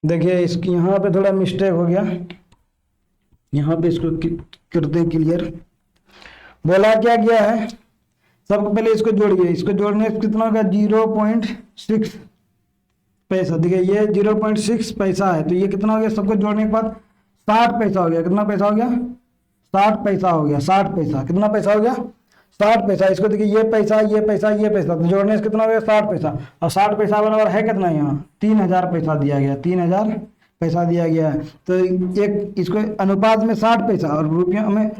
देखिए इसकी यहाँ पे थोड़ा मिस्टेक हो गया, यहाँ पे इसको करते हैं क्लियर। बोला क्या गया है, सबको पहले इसको जोड़िए, इसको जोड़ने से कितना होगा, 0.6 पैसा। देखिए ये 0.6 पैसा है, तो ये कितना हो गया, सबको जोड़ने के बाद 60 पैसा हो गया, कितना पैसा हो गया, 60 पैसा हो गया, 60 पैसा, कितना पैसा हो गया, 60 पैसा। इसको देखिए ये पैसा ये पैसा ये पैसा, तो जोड़ने से कितना हो गया, 60 पैसा, और 60 पैसा बराबर है कितना, यहाँ 3000 पैसा दिया गया, 3000 पैसा दिया गया है। तो एक इसको अनुपात में 60 पैसा और रुपया में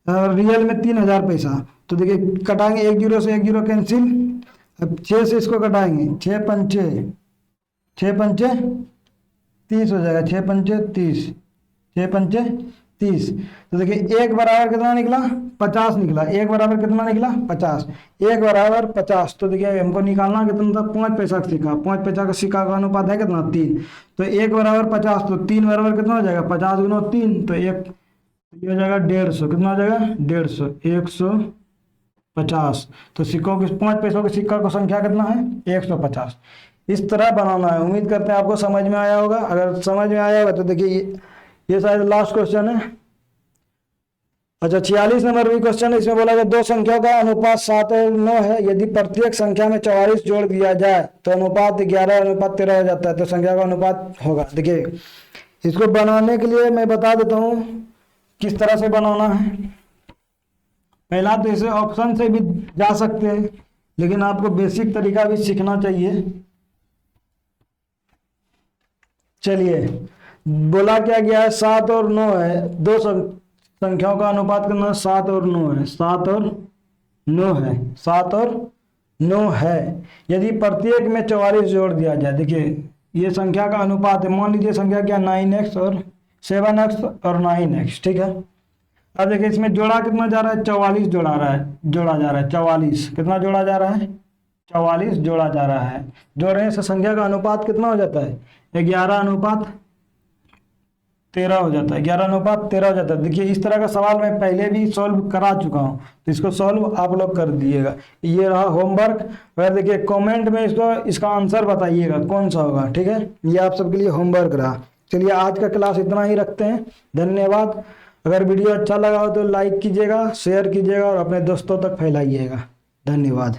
रियल में 3000 पैसा। तो देखिए कटाएंगे, 1 जीरो से 1 जीरो कैंसिल। अब 6 से इसको कटाएंगे, 6 पंचे 30 हो जाएगा, 6 पंचे 30, 6 पंचे 30। तो देखिए 1 बराबर कितना निकला, 50 निकला, 1 बराबर कितना निकला, 50, 1 बराबर 50। तो देखिए हमको निकालना कितना था, 5 पैसा का सिक्का, 5 पैसा का सिक्का का अनुपात है कितना, 3, तो 1 बराबर 50, तो 3 बराबर कितना हो जाएगा, 50 गुना 3, तो एक ये हो जाएगा 150, कितना हो जाएगा, 150, 150। तो सिक्कों के 5 पैसों के सिक्का का संख्या कितना है, 150। इस तरह बनाना है। उम्मीद करते हैं आपको समझ में आया होगा। अगर समझ में आया होगा तो देखिए ये शायद लास्ट क्वेश्चन है। अच्छा 46 नंबर भी क्वेश्चन है। इसमें बोला गया 2 संख्याओं का अनुपात 7 और 9 है, यदि प्रत्येक संख्या में 44 जोड़ दिया जाए तो अनुपात 11:13 हो जाता है, तो संख्या का अनुपात होगा। देखिए इसको बनाने के लिए मैं बता देता हूँ किस तरह से बनाना है। पहला तो इसे ऑप्शन से भी जा सकते हैं, लेकिन आपको बेसिक तरीका भी सीखना चाहिए। चलिए बोला क्या गया है, 7 और 9 है, 2 संख्याओं का अनुपात करना, 7 और 9 है, 7 और 9 है, 7 और 9 है। यदि प्रत्येक में 44 जोड़ दिया जाए, देखिए ये संख्या का अनुपात है। मान लीजिए संख्या क्या 9x और 7x और 9x, ठीक है। अब देखिए इसमें जोड़ा कितना जा रहा है, 44 जोड़ा जा रहा है 44, कितना जोड़ा जा रहा है, 44 जोड़ा जा रहा है। जोड़ने से संख्या का अनुपात कितना हो जाता है, 11:13 हो जाता है, 11:13 हो जाता है। देखिए इस तरह का सवाल मैं पहले भी सॉल्व करा चुका हूँ, तो इसको सॉल्व आप लोग कर दिएगा। ये रहा होमवर्क। अगर देखिए कमेंट में इसका आंसर बताइएगा कौन सा होगा, ठीक है। ये आप सबके लिए होमवर्क रहा। चलिए आज का क्लास इतना ही रखते हैं, धन्यवाद। अगर वीडियो अच्छा लगा हो तो लाइक कीजिएगा, शेयर कीजिएगा और अपने दोस्तों तक फैलाइएगा। धन्यवाद।